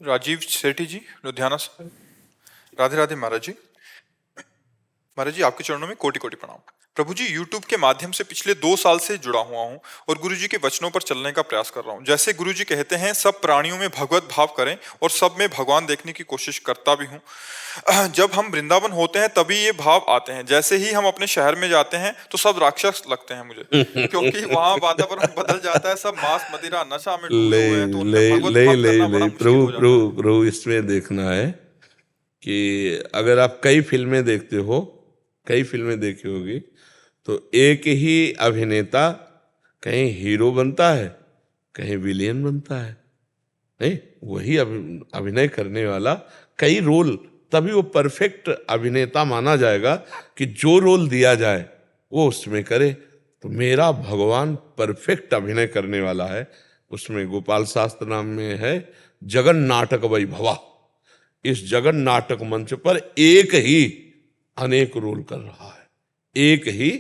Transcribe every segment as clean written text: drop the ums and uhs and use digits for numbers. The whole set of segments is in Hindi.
राजीव सेठी जी, लुधियाना से। राधे राधे महाराज जी। महाराज जी, आपके चरणों में कोटि कोटि प्रणाम। प्रभु जी, YouTube के माध्यम से पिछले 2 साल से जुड़ा हुआ हूँ और गुरु जी के वचनों पर चलने का प्रयास कर रहा हूँ। जैसे गुरु जी कहते हैं, सब प्राणियों में भगवत भाव करें, और सब में भगवान देखने की कोशिश करता भी हूँ। जब हम वृंदावन होते हैं तभी ये भाव आते हैं। जैसे ही हम अपने शहर में जाते हैं तो सब राक्षस लगते हैं मुझे, क्योंकि वहाँ वातावरण बदल जाता है। सब मांस मदिरा नशा में डूबे ले हुए हैं, तो उनमें ले भगवत ले भाव ले करना बड़ा ले मुश्किल प्रभु हो जाता प्रभु है। प्रभु इसमें देखना है कि अगर आप कई फिल्में देखते हो, कई फिल्में देखी होगी, तो एक ही अभिनेता कहीं हीरो बनता है, कहीं विलेन बनता है। नहीं, वही अभिनय करने वाला कई रोल, तभी वो परफेक्ट अभिनेता माना जाएगा कि जो रोल दिया जाए वो उसमें करे। तो मेरा भगवान परफेक्ट अभिनय करने वाला है। उसमें गोपाल शास्त्र नाम में है जगन नाटक वैभवा। इस जगन नाटक मंच पर एक ही अनेक रोल कर रहा है। एक ही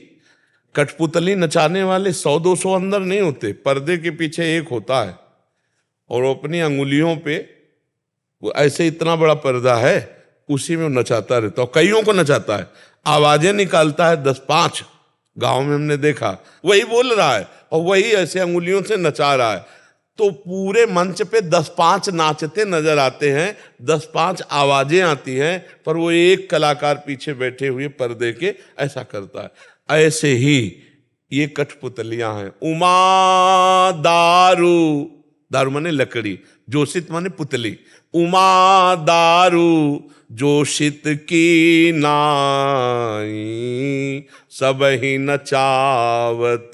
कठपुतली नचाने वाले 100-200 अंदर नहीं होते, पर्दे के पीछे एक होता है, और वो अपनी अंगुलियों पे वो ऐसे इतना बड़ा पर्दा है, उसी में वो नचाता रहता है, कईयों को नचाता है, आवाजें निकालता है 10-5। गांव में हमने देखा, वही बोल रहा है और वही ऐसे अंगुलियों से नचा रहा है। तो पूरे मंच पे 10-5 नाचते नजर आते हैं, 10-5 आवाजें आती हैं, पर वो एक कलाकार पीछे बैठे हुए पर्दे के ऐसा करता है। ऐसे ही ये कठपुतलियां हैं। उमा दारू, दारू माने लकड़ी, जोशित माने पुतली। उमा दारू जोशित की नाई, सब ही नचावत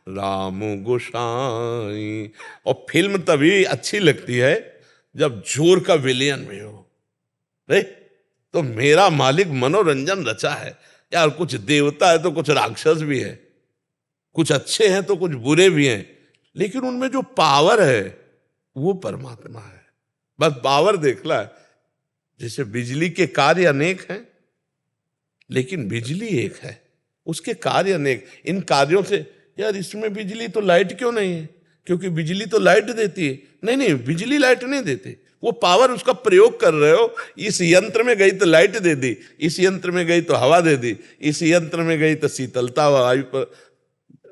राम गोसाई। और फिल्म तभी अच्छी लगती है जब जोर का विलेन में हो। रे, तो मेरा मालिक मनोरंजन रचा है यार। कुछ देवता है तो कुछ राक्षस भी है, कुछ अच्छे हैं तो कुछ बुरे भी हैं, लेकिन उनमें जो पावर है वो परमात्मा है। बस पावर देखला है। जैसे बिजली के कार्य अनेक हैं, लेकिन बिजली एक है, उसके कार्य अनेक। इन कार्यों से यार, इसमें बिजली तो लाइट क्यों नहीं है? क्योंकि बिजली तो लाइट देती है। नहीं नहीं, बिजली लाइट नहीं देती, वो पावर उसका प्रयोग कर रहे हो। इस यंत्र में गई तो लाइट दे दी, इस यंत्र में गई तो हवा दे दी, इस यंत्र में गई तो शीतलता वायु पर।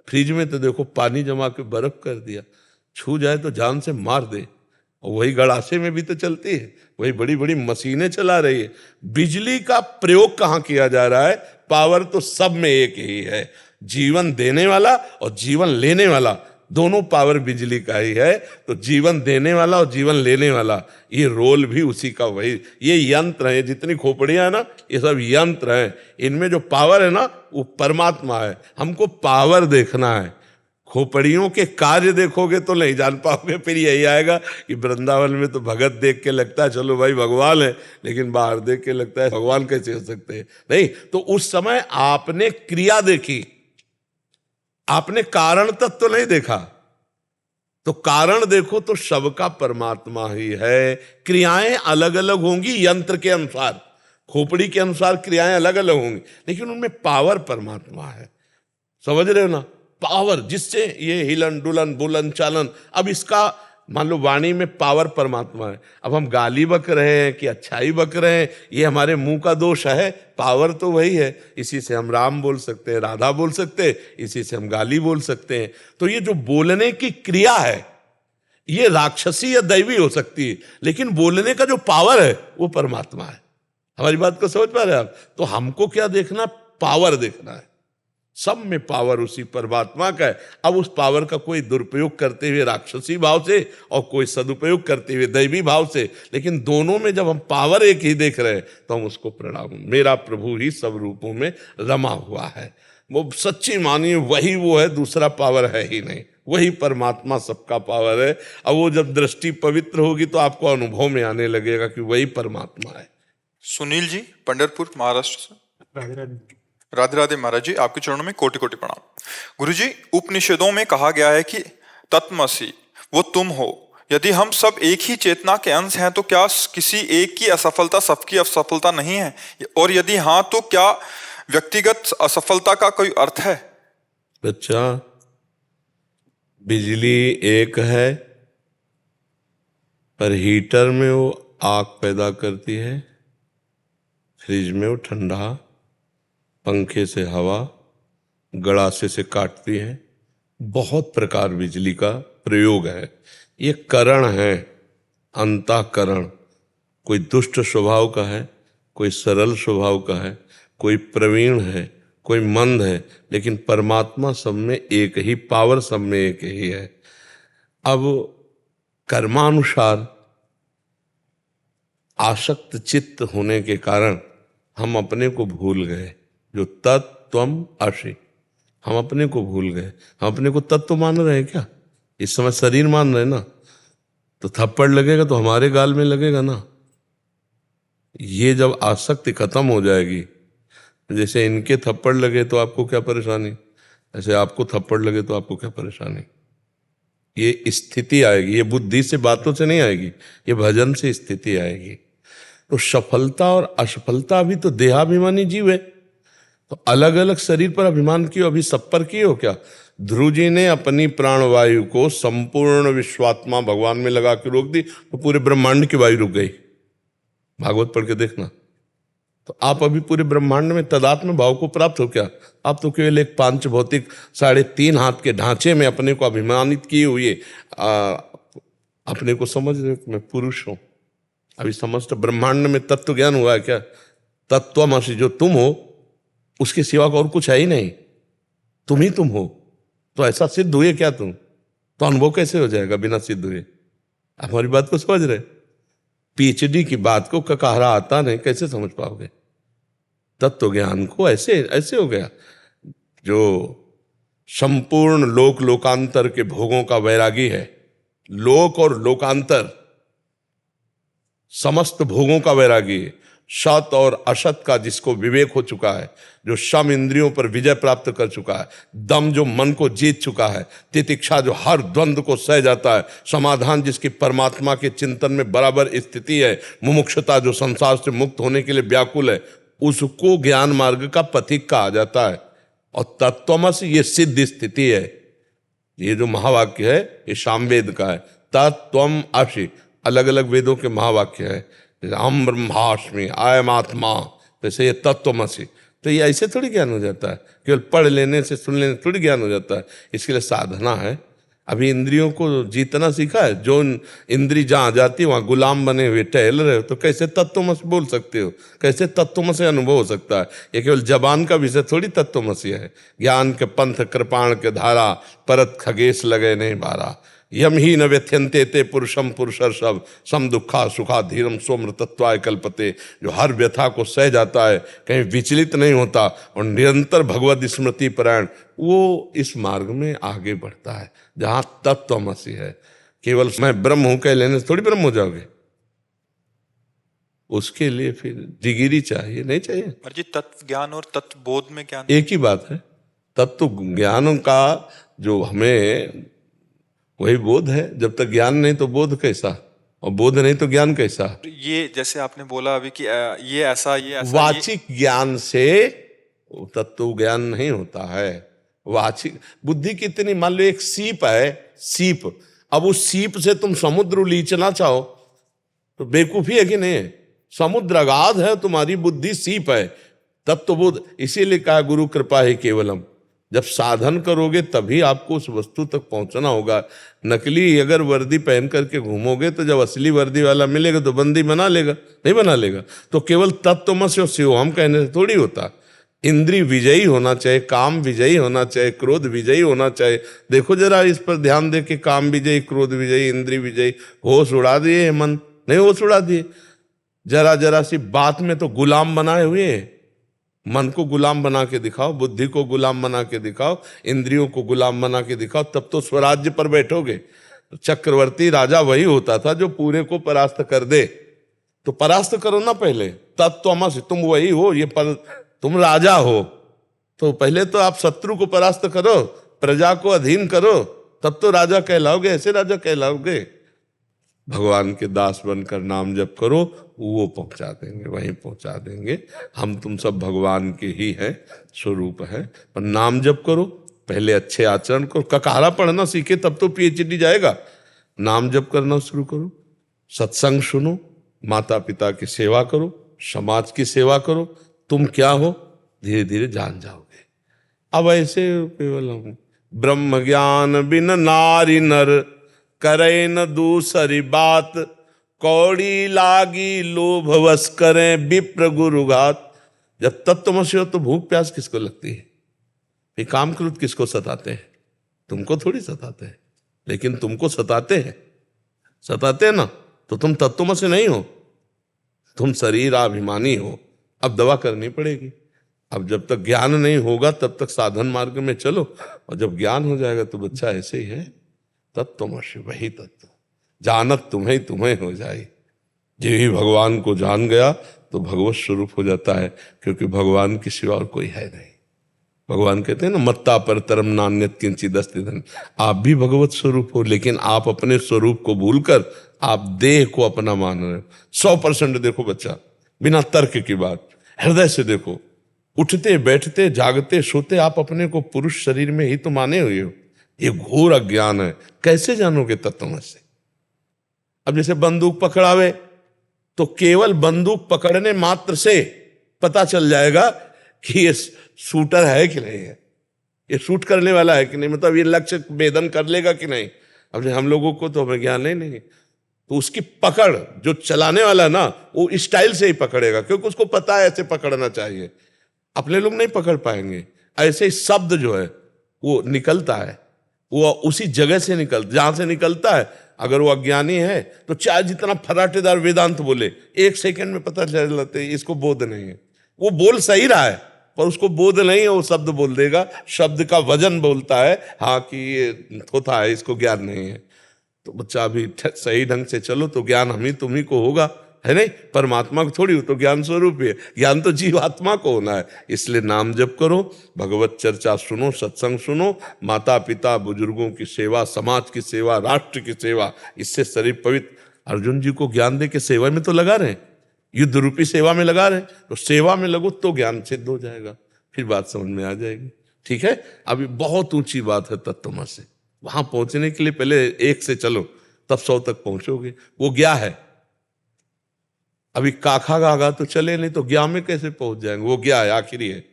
फ्रिज में तो देखो पानी जमा के बर्फ कर दिया, छू जाए तो जान से मार दे। और वही गड़ासे में भी तो चलती है, वही बड़ी बड़ी मशीनें चला रही है। बिजली का प्रयोग कहाँ किया जा रहा है? पावर तो सब में एक ही है। जीवन देने वाला और जीवन लेने वाला, दोनों पावर बिजली का ही है। तो जीवन देने वाला और जीवन लेने वाला, ये रोल भी उसी का वही। ये यंत्र है, जितनी खोपड़ियां है ना, ये सब यंत्र हैं। इनमें जो पावर है ना, वो परमात्मा है। हमको पावर देखना है, खोपड़ियों के कार्य देखोगे तो नहीं जान पाओगे। फिर यही आएगा कि वृंदावन में तो भगत देख के लगता है चलो भाई भगवान है, लेकिन बाहर देख के लगता है भगवान कैसे हो सकते हैं। नहीं, तो उस समय आपने क्रिया देखी, आपने कारण तत्व तो नहीं देखा। तो कारण देखो तो सबका परमात्मा ही है। क्रियाएं अलग अलग होंगी यंत्र के अनुसार, खोपड़ी के अनुसार क्रियाएं अलग अलग होंगी, लेकिन उनमें पावर परमात्मा है। समझ रहे हो ना? पावर जिससे ये हिलन डुलन बुलन चालन। अब इसका मान लो वाणी में पावर परमात्मा है। अब हम गाली बक रहे हैं कि अच्छाई बक रहे हैं, ये हमारे मुंह का दोष है। पावर तो वही है। इसी से हम राम बोल सकते हैं, राधा बोल सकते हैं, इसी से हम गाली बोल सकते हैं। तो ये जो बोलने की क्रिया है, ये राक्षसी या दैवी हो सकती है, लेकिन बोलने का जो पावर है वो परमात्मा है। हमारी बात को समझ पा रहे हैं आप? तो हमको क्या देखना? पावर देखना है। सब में पावर उसी परमात्मा का है। अब उस पावर का कोई दुरुपयोग करते हुए राक्षसी भाव से, और कोई सदुपयोग करते हुए दैवी भाव से, लेकिन दोनों में जब हम पावर एक ही देख रहे हैं तो हम उसको प्रणाम। मेरा प्रभु ही सब रूपों में रमा हुआ है। वो सच्ची मानिए वही वो है, दूसरा पावर है ही नहीं। वही परमात्मा सबका पावर है। अब वो जब दृष्टि पवित्र होगी तो आपको अनुभव में आने लगेगा कि वही परमात्मा है। सुनील जी, पंढरपुर, महाराष्ट्र से। राधे राधे। राधे राधे महाराज जी, आपके चरणों में कोटि कोटि प्रणाम। गुरु जी, उपनिषदों में कहा गया है कि तत्मसि वो तुम हो। यदि हम सब एक ही चेतना के अंश हैं तो क्या किसी एक की असफलता सबकी असफलता नहीं है? और यदि हाँ, तो क्या व्यक्तिगत असफलता का कोई अर्थ है? बच्चा, बिजली एक है, पर हीटर में वो आग पैदा करती है, फ्रिज में वो ठंडा, पंखे से हवा, गड़ासे से काटती है। बहुत प्रकार बिजली का प्रयोग है। ये करण है, अंतःकरण। कोई दुष्ट स्वभाव का है, कोई सरल स्वभाव का है, कोई प्रवीण है, कोई मंद है, लेकिन परमात्मा सब में एक ही, पावर सब में एक ही है। अब कर्मानुसार आसक्त चित्त होने के कारण हम अपने को भूल गए। जो तत्त्वम असि, हम अपने को भूल गए। हम अपने को तत्व मान रहे हैं क्या? इस समय शरीर मान रहे हैं ना, तो थप्पड़ लगेगा तो हमारे गाल में लगेगा ना। ये जब आसक्ति खत्म हो जाएगी, जैसे इनके थप्पड़ लगे तो आपको क्या परेशानी, ऐसे आपको थप्पड़ लगे तो आपको क्या परेशानी। ये स्थिति आएगी, ये बुद्धि से बातों से नहीं आएगी, ये भजन से स्थिति आएगी। तो सफलता और असफलता भी तो देहाभिमानी जीव है। तो अलग अलग शरीर पर अभिमान क्यों? अभी सब पर किए हो क्या? ध्रुव जी ने अपनी प्राणवायु को संपूर्ण विश्वात्मा भगवान में लगा के रोक दी, तो पूरे ब्रह्मांड की वायु रुक गई। भागवत पढ़ के देखना। तो आप अभी पूरे ब्रह्मांड में तदात्म भाव को प्राप्त हो क्या? आप तो केवल एक पांच भौतिक 3.5 हाथ के ढांचे में अपने को अभिमानित किए हुए अपने को समझ रहे मैं पुरुष हूं। अभी समस्त ब्रह्मांड में तत्व ज्ञान हुआ है क्या? तत्वमसि, जो तुम हो उसके सिवा का और कुछ है ही नहीं, तुम ही तुम हो। तो ऐसा सिद्ध हुए क्या तुम? तो अनुभव कैसे हो जाएगा बिना सिद्ध हुए? आप हमारी बात को समझ रहे? पीएचडी की बात को ककाहरा आता नहीं, कैसे समझ पाओगे? तत्व ज्ञान को ऐसे ऐसे हो गया। जो संपूर्ण लोक लोकांतर के भोगों का वैरागी है, लोक और लोकांतर समस्त भोगों का वैरागी है, सत और असत का जिसको विवेक हो चुका है, जो सम इंद्रियों पर विजय प्राप्त कर चुका है, दम जो मन को जीत चुका है, तितिक्षा जो हर द्वंद्व को सह जाता है, समाधान जिसकी परमात्मा के चिंतन में बराबर स्थिति है, मुमुक्षुता जो संसार से मुक्त होने के लिए व्याकुल है, उसको ज्ञान मार्ग का पथिक कहा जाता है। और तत्वमसि ये सिद्ध स्थिति है। ये जो महावाक्य है ये सामवेद का है। तत्वम असि अलग अलग वेदों के महावाक्य है। अहम ब्रह्मास्मि, अयम आत्मा, जैसे ये तत्वमसि। तो ये ऐसे थोड़ी ज्ञान हो जाता है, केवल पढ़ लेने से सुन लेने थोड़ी ज्ञान हो जाता है। इसके लिए साधना है। अभी इंद्रियों को जीतना सीखा है? जो इंद्री जहाँ जाती है वहाँ गुलाम बने हुए टहल रहे हो, तो कैसे तत्वमसि बोल सकते हो? कैसे तत्वमसि अनुभव हो सकता है? ये केवल जबान का विषय थोड़ी तत्वमसि है। ज्ञान के पंथ कृपाण के धारा, परत खगेश लगे नहीं बारा। यम ही न व्यथ्यंते ते पुरुषम पुरुषर्षभ, सम दुखा सुखा धीरम सोमृतत्वाय कल्पते। जो हर व्यथा को सह जाता है, कहीं विचलित नहीं होता और निरंतर भगवत स्मृति परायण, वो इस मार्ग में आगे बढ़ता है जहां तत्वमसि है। केवल मैं ब्रह्म हूं कह लेने से थोड़ी ब्रह्म हो जाओगे। उसके लिए फिर डिग्री चाहिए, नहीं चाहिए? पर जी तत्व ज्ञान और तत्व बोध में क्या? एक ही बात है। तत्व ज्ञान का जो हमें वही बोध है। जब तक ज्ञान नहीं तो बोध कैसा, और बोध नहीं तो ज्ञान कैसा? ये जैसे आपने बोला अभी कि ये ऐसा वाचिक ज्ञान से तत्व ज्ञान नहीं होता है। वाचिक बुद्धि कितनी, मान लो एक सीप है, सीप, अब उस सीप से तुम समुद्र उलीचना चाहो तो बेवकूफी है कि नहीं? समुद्र अगाध है, तुम्हारी बुद्धि सीप है। तत्वबोध इसीलिए कहा गुरु कृपा ही केवलम। जब साधन करोगे तभी आपको उस वस्तु तक पहुंचना होगा। नकली अगर वर्दी पहन करके घूमोगे तो जब असली वर्दी वाला मिलेगा तो बंदी बना लेगा, नहीं बना लेगा। तो केवल तत्वमसि और शिवोहम कहने से थोड़ी होता। इंद्रिय विजयी होना चाहिए, काम विजयी होना चाहिए, क्रोध विजयी होना चाहिए। देखो जरा इस पर ध्यान दे के काम विजयी, क्रोध विजयी, इंद्रिय विजयी, होश उड़ा दिए मन, नहीं होश उड़ा दिए। जरा जरा सी बात में तो गुलाम बनाए हुए। मन को गुलाम बना के दिखाओ, बुद्धि को गुलाम बना के दिखाओ, इंद्रियों को गुलाम बना के दिखाओ, तब तो स्वराज्य पर बैठोगे। चक्रवर्ती राजा वही होता था जो पूरे को परास्त कर दे। तो परास्त करो ना पहले, तत्वमसि, तुम वही हो, ये पर तुम राजा हो। तो पहले तो आप शत्रु को परास्त करो, प्रजा को अधीन करो, तब तो राजा कहलाओगे। ऐसे राजा कहलाओगे? भगवान के दास बनकर नाम जप करो, वो पहुंचा देंगे, वहीं पहुंचा देंगे। हम तुम सब भगवान के ही हैं, स्वरूप है। पर नाम जप करो, पहले अच्छे आचरण करो। ककारा पढ़ना सीखे तब तो पीएचडी जाएगा। नाम जप करना शुरू करो, सत्संग सुनो, माता पिता की सेवा करो, समाज की सेवा करो, तुम क्या हो धीरे धीरे जान जाओगे। अब ऐसे केवल हम ब्रह्म ज्ञान बिन नारी नर, करे न दूसरी बात, कौड़ी लागी लोभ वश करें विप्र गुरुघात। जब तत्वमसि हो तो भूख प्यास किसको लगती है? ये काम क्रोध किसको सताते हैं? तुमको थोड़ी सताते हैं, लेकिन तुमको सताते हैं ना, तो तुम तत्वमसि नहीं हो, तुम शरीराभिमानी हो। अब दवा करनी पड़ेगी। अब जब तक ज्ञान नहीं होगा तब तक साधन मार्ग में चलो, और जब ज्ञान हो जाएगा तो बच्चा ऐसे ही है, तत्वमसि वही तत्व, जानत तुम्हें तुम्हें हो जाए। जो ही भगवान को जान गया तो भगवत स्वरूप हो जाता है, क्योंकि भगवान की सिवा और कोई है नहीं। भगवान कहते हैं ना, मत्ता पर तरम नान्यत किंचिद अस्ति धन। आप भी भगवत स्वरूप हो, लेकिन आप अपने स्वरूप को भूलकर आप देह को अपना मान रहे हो। 100% देखो बच्चा, बिना तर्क की बात, हृदय से देखो, उठते बैठते जागते सोते आप अपने को पुरुष शरीर में ही तो माने हुए हो। ये घोर अज्ञान है। कैसे जानोगे तत्वमसि? अब जैसे बंदूक पकड़ावे तो केवल बंदूक पकड़ने मात्र से पता चल जाएगा कि ये शूटर है कि नहीं है, ये शूट करने वाला है कि नहीं, मतलब ये लक्ष्य भेदन कर लेगा कि नहीं। अब हम लोगों को तो हमें ज्ञान नहीं, तो उसकी पकड़ जो चलाने वाला ना, वो स्टाइल से ही पकड़ेगा, क्योंकि उसको पता है ऐसे पकड़ना चाहिए। अपने लोग नहीं पकड़ पाएंगे। ऐसे ही शब्द जो है वो निकलता है, वो उसी जगह से जहां से निकलता है। अगर वो अज्ञानी है तो चाहे जितना फराटेदार वेदांत बोले, 1 सेकंड में पता चल जाता है इसको बोध नहीं है। वो बोल सही रहा है पर उसको बोध नहीं है, वो शब्द बोल देगा। शब्द का वजन बोलता है हाँ कि ये थोथा है, इसको ज्ञान नहीं है। तो बच्चा अभी सही ढंग से चलो तो ज्ञान हम ही तुम्ही को होगा, है नहीं? परमात्मा को थोड़ी हो, तो ज्ञान स्वरूप है। ज्ञान तो जीवात्मा को होना है। इसलिए नाम जप करो, भगवत चर्चा सुनो, सत्संग सुनो, माता पिता बुजुर्गों की सेवा, समाज की सेवा, राष्ट्र की सेवा, इससे शरीर पवित्र। अर्जुन जी को ज्ञान दे के सेवा में तो लगा रहे हैं, युद्ध रूपी सेवा में लगा रहे हैं, तो सेवा में लगो तो ज्ञान सिद्ध हो जाएगा, फिर बात समझ में आ जाएगी। ठीक है? अभी बहुत ऊंची बात है तत्वमसि। वहां पहुंचने के लिए पहले 1 से चलो, तब 100 तक पहुंचोगे। वो क्या है? अभी काखा गागा तो चले नहीं, तो ज्ञा में कैसे पहुंच जाएंगे? वो क्या है? आखिरी है।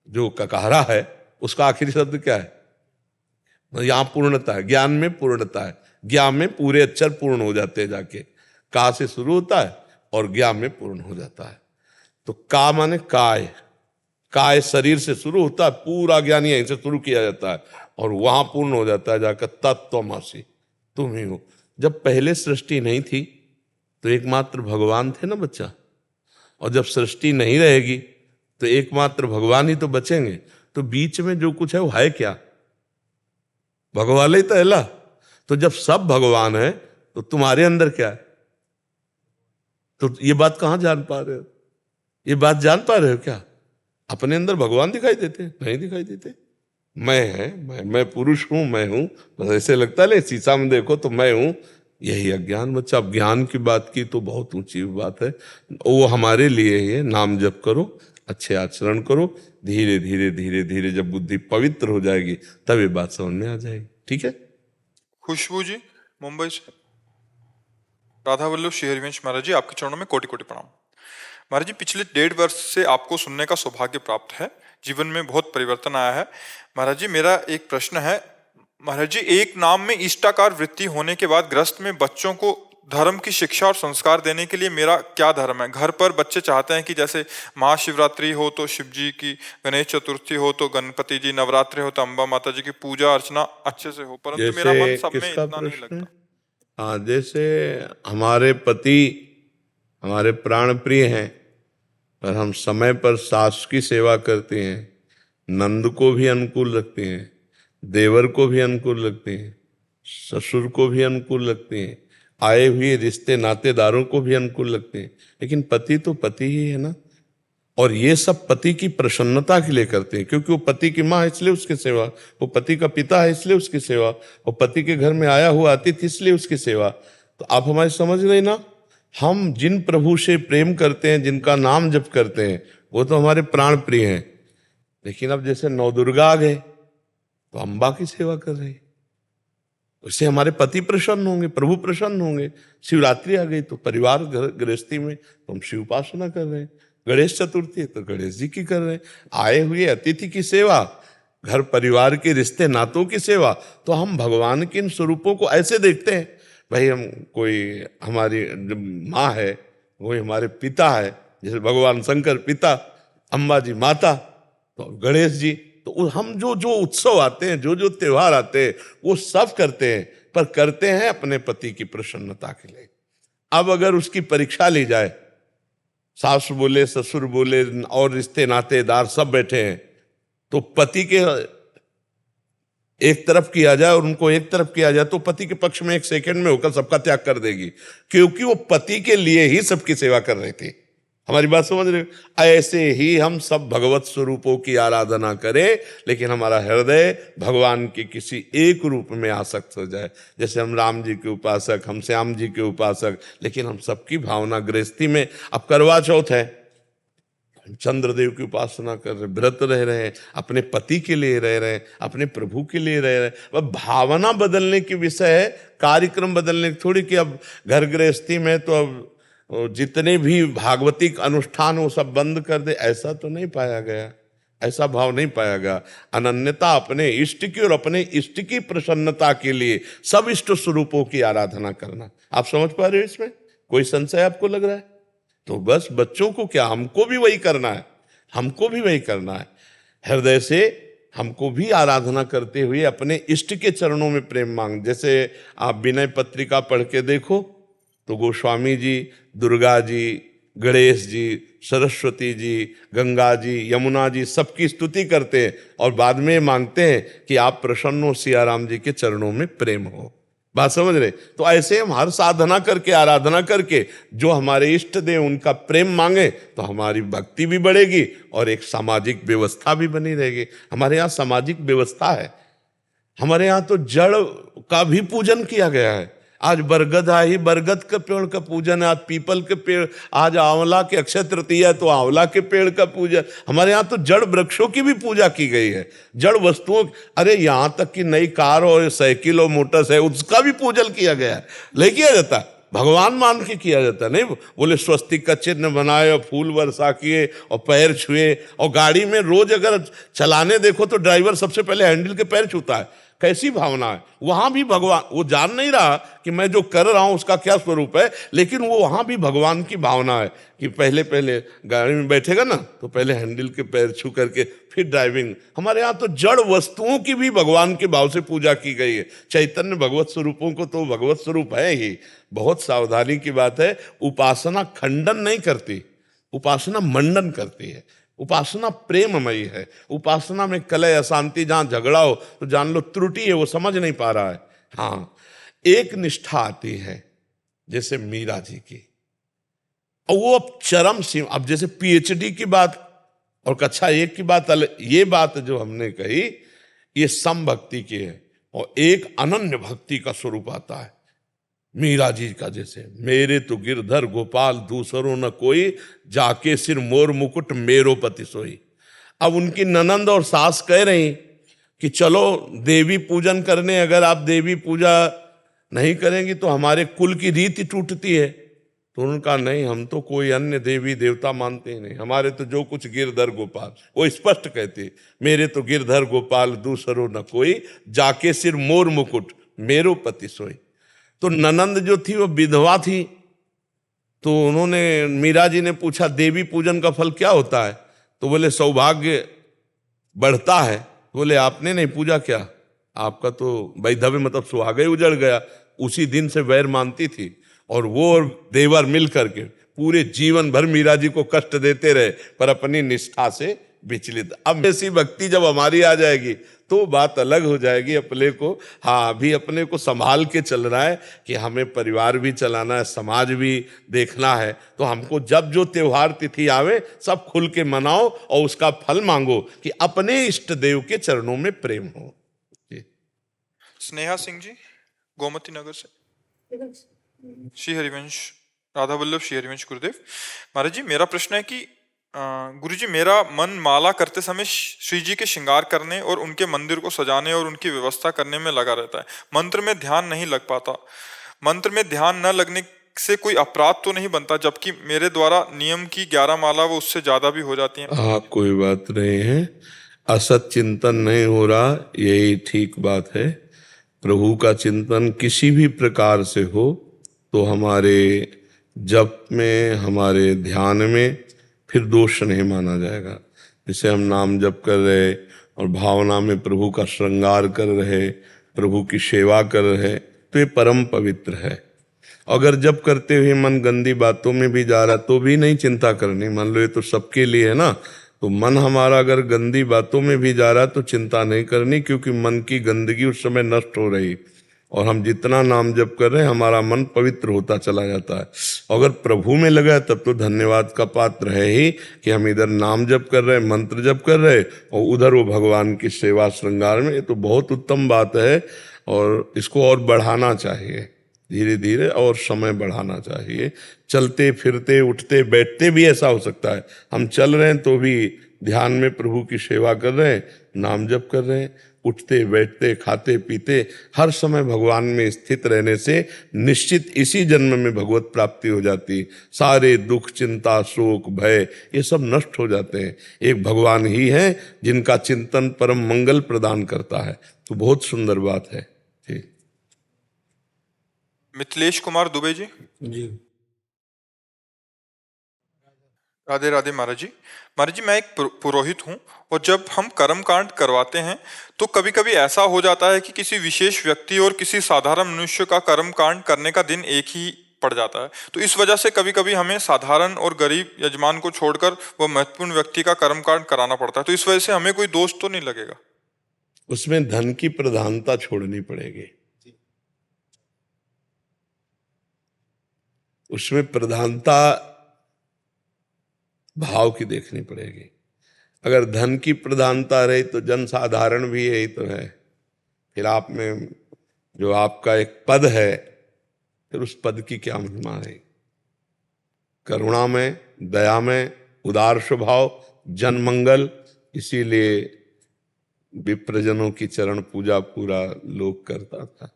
जो ककहरा है उसका आखिरी शब्द क्या है? यहां पूर्णता है, ज्ञान में पूर्णता है। ज्ञान में पूरे अक्षर पूर्ण हो जाते हैं जाके। का से शुरू होता है और ज्ञान में पूर्ण हो जाता है। तो का माने काय, काय शरीर से शुरू होता है, पूरा ज्ञान यहीं से शुरू किया जाता है और वहां पूर्ण हो जाता है जाकर तत्वमसि, तुम ही हो। जब पहले सृष्टि नहीं थी तो एकमात्र भगवान थे ना बच्चा, और जब सृष्टि नहीं रहेगी तो एकमात्र भगवान ही तो बचेंगे। तो बीच में जो कुछ है वो है क्या? भगवान ही तो है ला। तो जब सब भगवान है तो तुम्हारे अंदर क्या है? तो ये बात कहां जान पा रहे हो? ये बात जान पा रहे हो क्या? अपने अंदर भगवान दिखाई देते? नहीं दिखाई देते। मैं है, मैं पुरुष हूं, मैं हूं, बस ऐसे लगता है। शीशा में देखो तो मैं हूं। यही अज्ञान बच्चा। अब ज्ञान की बात की तो बहुत ऊंची बात है, वो हमारे लिए ही है। नाम जप करो, अच्छे आचरण करो, धीरे धीरे धीरे धीरे जब बुद्धि पवित्र हो जाएगी तब ये बात समझ में आ जाएगी। ठीक है? खुशबू जी मुंबई से। राधा वल्लभ श्री हरिवंश महाराज जी, आपके चरणों में कोटि कोटि प्रणाम। महाराज जी, पिछले 1.5 वर्ष से आपको सुनने का सौभाग्य प्राप्त है, जीवन में बहुत परिवर्तन आया है। महाराज जी, मेरा एक प्रश्न है। महाराज जी, एक नाम में इष्टाकार वृत्ति होने के बाद गृहस्थ में बच्चों को धर्म की शिक्षा और संस्कार देने के लिए मेरा क्या धर्म है? घर पर बच्चे चाहते हैं कि जैसे महाशिवरात्रि हो तो शिव जी की, गणेश चतुर्थी हो तो गणपति जी, नवरात्रि हो तो अम्बा माता जी की पूजा अर्चना अच्छे से हो, परंतु मेरा मन सब में किसका इतना नहीं प्रश्न है? लगता। हाँ, जैसे हमारे पति हमारे प्राण प्रिय हैं, पर हम समय पर सास की सेवा करते हैं, नंद को भी अनुकूल रखते हैं, देवर को भी अनुकूल रखते हैं, ससुर को भी अनुकूल रखते हैं, आए हुए रिश्ते नातेदारों को भी अनुकूल रखते हैं, लेकिन पति तो पति ही है ना। और ये सब पति की प्रसन्नता के लिए करते हैं, क्योंकि वो पति की माँ है इसलिए उसकी सेवा, वो पति का पिता है इसलिए उसकी सेवा, वो पति के घर में आया हुआ अतिथि इसलिए उसकी सेवा। तो आप हमारी समझ रहे ना, हम जिन प्रभु से प्रेम करते हैं, जिनका नाम जप करते हैं, वो तो हमारे प्राण प्रिय हैं। लेकिन अब जैसे नवदुर्गा आ गए तो अम्बा की सेवा कर रहे हैं। उससे हमारे पति प्रसन्न होंगे, प्रभु प्रसन्न होंगे। शिवरात्रि आ गई तो परिवार गृहस्थी में तो हम शिव उपासना कर रहे हैं। गणेश चतुर्थी है तो गणेश जी की कर रहे हैं। आए हुए अतिथि की सेवा, घर परिवार के रिश्ते नातों की सेवा। तो हम भगवान के इन स्वरूपों को ऐसे देखते हैं। भाई हम कोई हमारी माँ है, कोई हमारे पिता है, जैसे भगवान शंकर पिता, अम्बा जी माता, तो गणेश जी। तो हम जो जो उत्सव आते हैं, जो जो त्योहार आते हैं, वो सब करते हैं, पर करते हैं अपने पति की प्रसन्नता के लिए। अब अगर उसकी परीक्षा ली जाए, सास बोले, ससुर बोले और रिश्ते नातेदार सब बैठे हैं, तो पति के एक तरफ किया जाए और उनको एक तरफ किया जाए, तो पति के पक्ष में एक सेकंड में होकर सबका त्याग कर देगी, क्योंकि वो पति के लिए ही सबकी सेवा कर रही थी। हमारी बात समझ रहे हो? ऐसे ही हम सब भगवत स्वरूपों की आराधना करें, लेकिन हमारा हृदय भगवान के किसी एक रूप में आसक्त हो जाए। जैसे हम राम जी के उपासक, हम श्याम जी के उपासक, लेकिन हम सबकी भावना गृहस्थी में। अब करवा चौथ है, चंद्रदेव की उपासना कर रहे, व्रत रह रहे हैं, अपने पति के लिए रह रहे हैं, अपने प्रभु के लिए रह रहे हैं। वह भावना बदलने की विषय है, कार्यक्रम बदलने की थोड़ी। कि अब घर गृहस्थी में तो अब जितने भी भागवतिक अनुष्ठान वो सब बंद कर दे, ऐसा तो नहीं पाया गया, ऐसा भाव नहीं पाया गया। अनन्यता अपने इष्ट की और अपने इष्ट की प्रसन्नता के लिए सब इष्ट स्वरूपों की आराधना करना। आप समझ पा रहे हो? इसमें कोई संशय आपको लग रहा है? तो बस बच्चों को क्या, हमको भी वही करना है, हमको भी वही करना है। हृदय से हमको भी आराधना करते हुए अपने इष्ट के चरणों में प्रेम मांग। जैसे आप विनय पत्रिका पढ़ के देखो तो गोस्वामी जी, दुर्गा जी, गणेश जी, सरस्वती जी, गंगा जी, यमुना जी सबकी स्तुति करते हैं और बाद में मांगते हैं कि आप प्रसन्न हो, सियाराम जी के चरणों में प्रेम हो। बात समझ रहे? तो ऐसे हम हर साधना करके, आराधना करके जो हमारे इष्ट देव उनका प्रेम मांगे, तो हमारी भक्ति भी बढ़ेगी और एक सामाजिक व्यवस्था भी बनी रहेगी। हमारे यहाँ सामाजिक व्यवस्था है। हमारे यहाँ तो जड़ का भी पूजन किया गया है। आज बरगद आई, बरगद के पेड़ का पूजन है। आज पीपल के पेड़, आज आंवला के अक्षय तृतीया है तो आंवला के पेड़ का पूजन। हमारे यहाँ तो जड़ वृक्षों की भी पूजा की गई है, जड़ वस्तुओं। अरे यहाँ तक कि नई कार और साइकिल और मोटर्स है, उसका भी पूजन किया गया है। नहीं किया जाता? भगवान मान के किया जाता। नहीं बोले स्वस्तिक का चिन्ह बनाए और फूल वर्षा किए और पैर छुए। और गाड़ी में रोज अगर चलाने देखो तो ड्राइवर सबसे पहले हैंडल के पैर छूता है। कैसी भावना है? वहां भी भगवान, वो जान नहीं रहा कि मैं जो कर रहा हूं उसका क्या स्वरूप है, लेकिन वो वहां भी भगवान की भावना है कि पहले पहले गाड़ी में बैठेगा ना तो पहले हैंडल के पैर छू करके फिर ड्राइविंग। हमारे यहाँ तो जड़ वस्तुओं की भी भगवान के भाव से पूजा की गई है। चैतन्य भगवत स्वरूपों को तो भगवत स्वरूप है ही। बहुत सावधानी की बात है, उपासना खंडन नहीं करती, उपासना मंडन करती है। उपासना प्रेममयी है। उपासना में कलह अशांति, जहां झगड़ा हो तो जान लो त्रुटि है, वो समझ नहीं पा रहा है। हाँ, एक निष्ठा आती है जैसे मीरा जी की, और वो अब चरम सीमा। अब जैसे पीएचडी की बात और कक्षा 1 की बात अलग, ये बात जो हमने कही ये सम भक्ति की है, और एक अनन्य भक्ति का स्वरूप आता है मीरा जी का। जैसे मेरे तो गिरधर गोपाल दूसरों न कोई, जाके सिर मोर मुकुट मेरो पति सोई। अब उनकी ननंद और सास कह रही कि चलो देवी पूजन करने, अगर आप देवी पूजा नहीं करेंगी तो हमारे कुल की रीति टूटती है। तो उन्होंने कहा नहीं, हम तो कोई अन्य देवी देवता मानते ही नहीं, हमारे तो जो कुछ गिरधर गोपाल। वो स्पष्ट कहते, मेरे तो गिरधर गोपाल दूसरों न कोई, जाके सिर मोर मुकुट मेरो पति सोई। तो ननंद जो थी वो विधवा थी, तो उन्होंने, मीरा जी ने पूछा देवी पूजन का फल क्या होता है? तो बोले सौभाग्य बढ़ता है। बोले आपने नहीं पूजा क्या? आपका तो वैधव्य मतलब सुहाग ही उजड़ गया। उसी दिन से वैर मानती थी, और वो और देवर मिल करके पूरे जीवन भर मीरा जी को कष्ट देते रहे, पर अपनी निष्ठा से विचलित। अब ऐसी भक्ति जब हमारी आ जाएगी तो बात अलग हो जाएगी। अपने को, हाँ, अभी अपने को संभाल के चलना है कि हमें परिवार भी चलाना है, समाज भी देखना है। तो हमको जब जो त्योहार तिथि आवे सब खुल के मनाओ और उसका फल मांगो कि अपने इष्ट देव के चरणों में प्रेम हो। स्नेहा सिंह जी, गोमती नगर से। श्री हरिवंश, राधा वल्लभ श्री हरिवंश गुरुदेव। महाराज जी, मेरा प्रश्न है कि गुरुजी, मेरा मन माला करते समय श्री जी के श्रृंगार करने और उनके मंदिर को सजाने और उनकी व्यवस्था करने में लगा रहता है। मंत्र में ध्यान नहीं लग पाता। मंत्र में ध्यान न लगने से कोई अपराध तो नहीं बनता, जबकि मेरे द्वारा नियम की 11 माला वो उससे ज्यादा भी हो जाती हैं। हाँ, कोई बात नहीं है। असत चिंतन नहीं हो रहा, यही ठीक बात है। प्रभु का चिंतन किसी भी प्रकार से हो तो हमारे जप में, हमारे ध्यान में फिर दोष नहीं माना जाएगा। जैसे हम नाम जप कर रहे और भावना में प्रभु का श्रृंगार कर रहे, प्रभु की सेवा कर रहे, तो ये परम पवित्र है। अगर जप करते हुए मन गंदी बातों में भी जा रहा तो भी नहीं चिंता करनी। मान लो ये तो सबके लिए है ना, तो मन हमारा अगर गंदी बातों में भी जा रहा तो चिंता नहीं करनी, क्योंकि मन की गंदगी उस समय नष्ट हो रही। और हम जितना नाम जप कर रहे हैं हमारा मन पवित्र होता चला जाता है। अगर प्रभु में लगा है तब तो धन्यवाद का पात्र है ही कि हम इधर नाम जप कर रहे हैं, मंत्र जप कर रहे हैं, और उधर वो भगवान की सेवा श्रृंगार में। ये तो बहुत उत्तम बात है और इसको और बढ़ाना चाहिए, धीरे धीरे और समय बढ़ाना चाहिए। चलते फिरते उठते बैठते भी ऐसा हो सकता है। हम चल रहे हैं तो भी ध्यान में प्रभु की सेवा कर रहे हैं, नाम जप कर रहे हैं। उठते बैठते खाते पीते हर समय भगवान में स्थित रहने से निश्चित इसी जन्म में भगवत प्राप्ति हो जाती। सारे दुख, चिंता, शोक, भय ये सब नष्ट हो जाते हैं। एक भगवान ही है जिनका चिंतन परम मंगल प्रदान करता है। तो बहुत सुंदर बात है जी। मिथिलेश कुमार दुबे जी। राधे राधे महाराज जी। महाराज जी, मैं एक पुरोहित हूँ और जब हम कर्म कांड करवाते हैं तो कभी कभी ऐसा हो जाता है कि किसी विशेष व्यक्ति और किसी साधारण मनुष्य का कर्म कांड करने का दिन एक ही पड़ जाता है। तो इस वजह से कभी कभी हमें साधारण और गरीब यजमान को छोड़कर वह महत्वपूर्ण व्यक्ति का कर्म कांड कराना पड़ता है। तो इस वजह से हमें कोई दोष तो नहीं लगेगा? उसमें धन की प्रधानता छोड़नी पड़ेगी। उसमें प्रधानता भाव की देखनी पड़ेगी। अगर धन की प्रधानता रही तो जन साधारण भी यही तो है। फिर आप में जो आपका एक पद है, फिर उस पद की क्या महिमा रही। करुणा में, दया में, उदार स्वभाव, जन मंगल, इसीलिए विप्रजनों की चरण पूजा पूरा लोक करता था,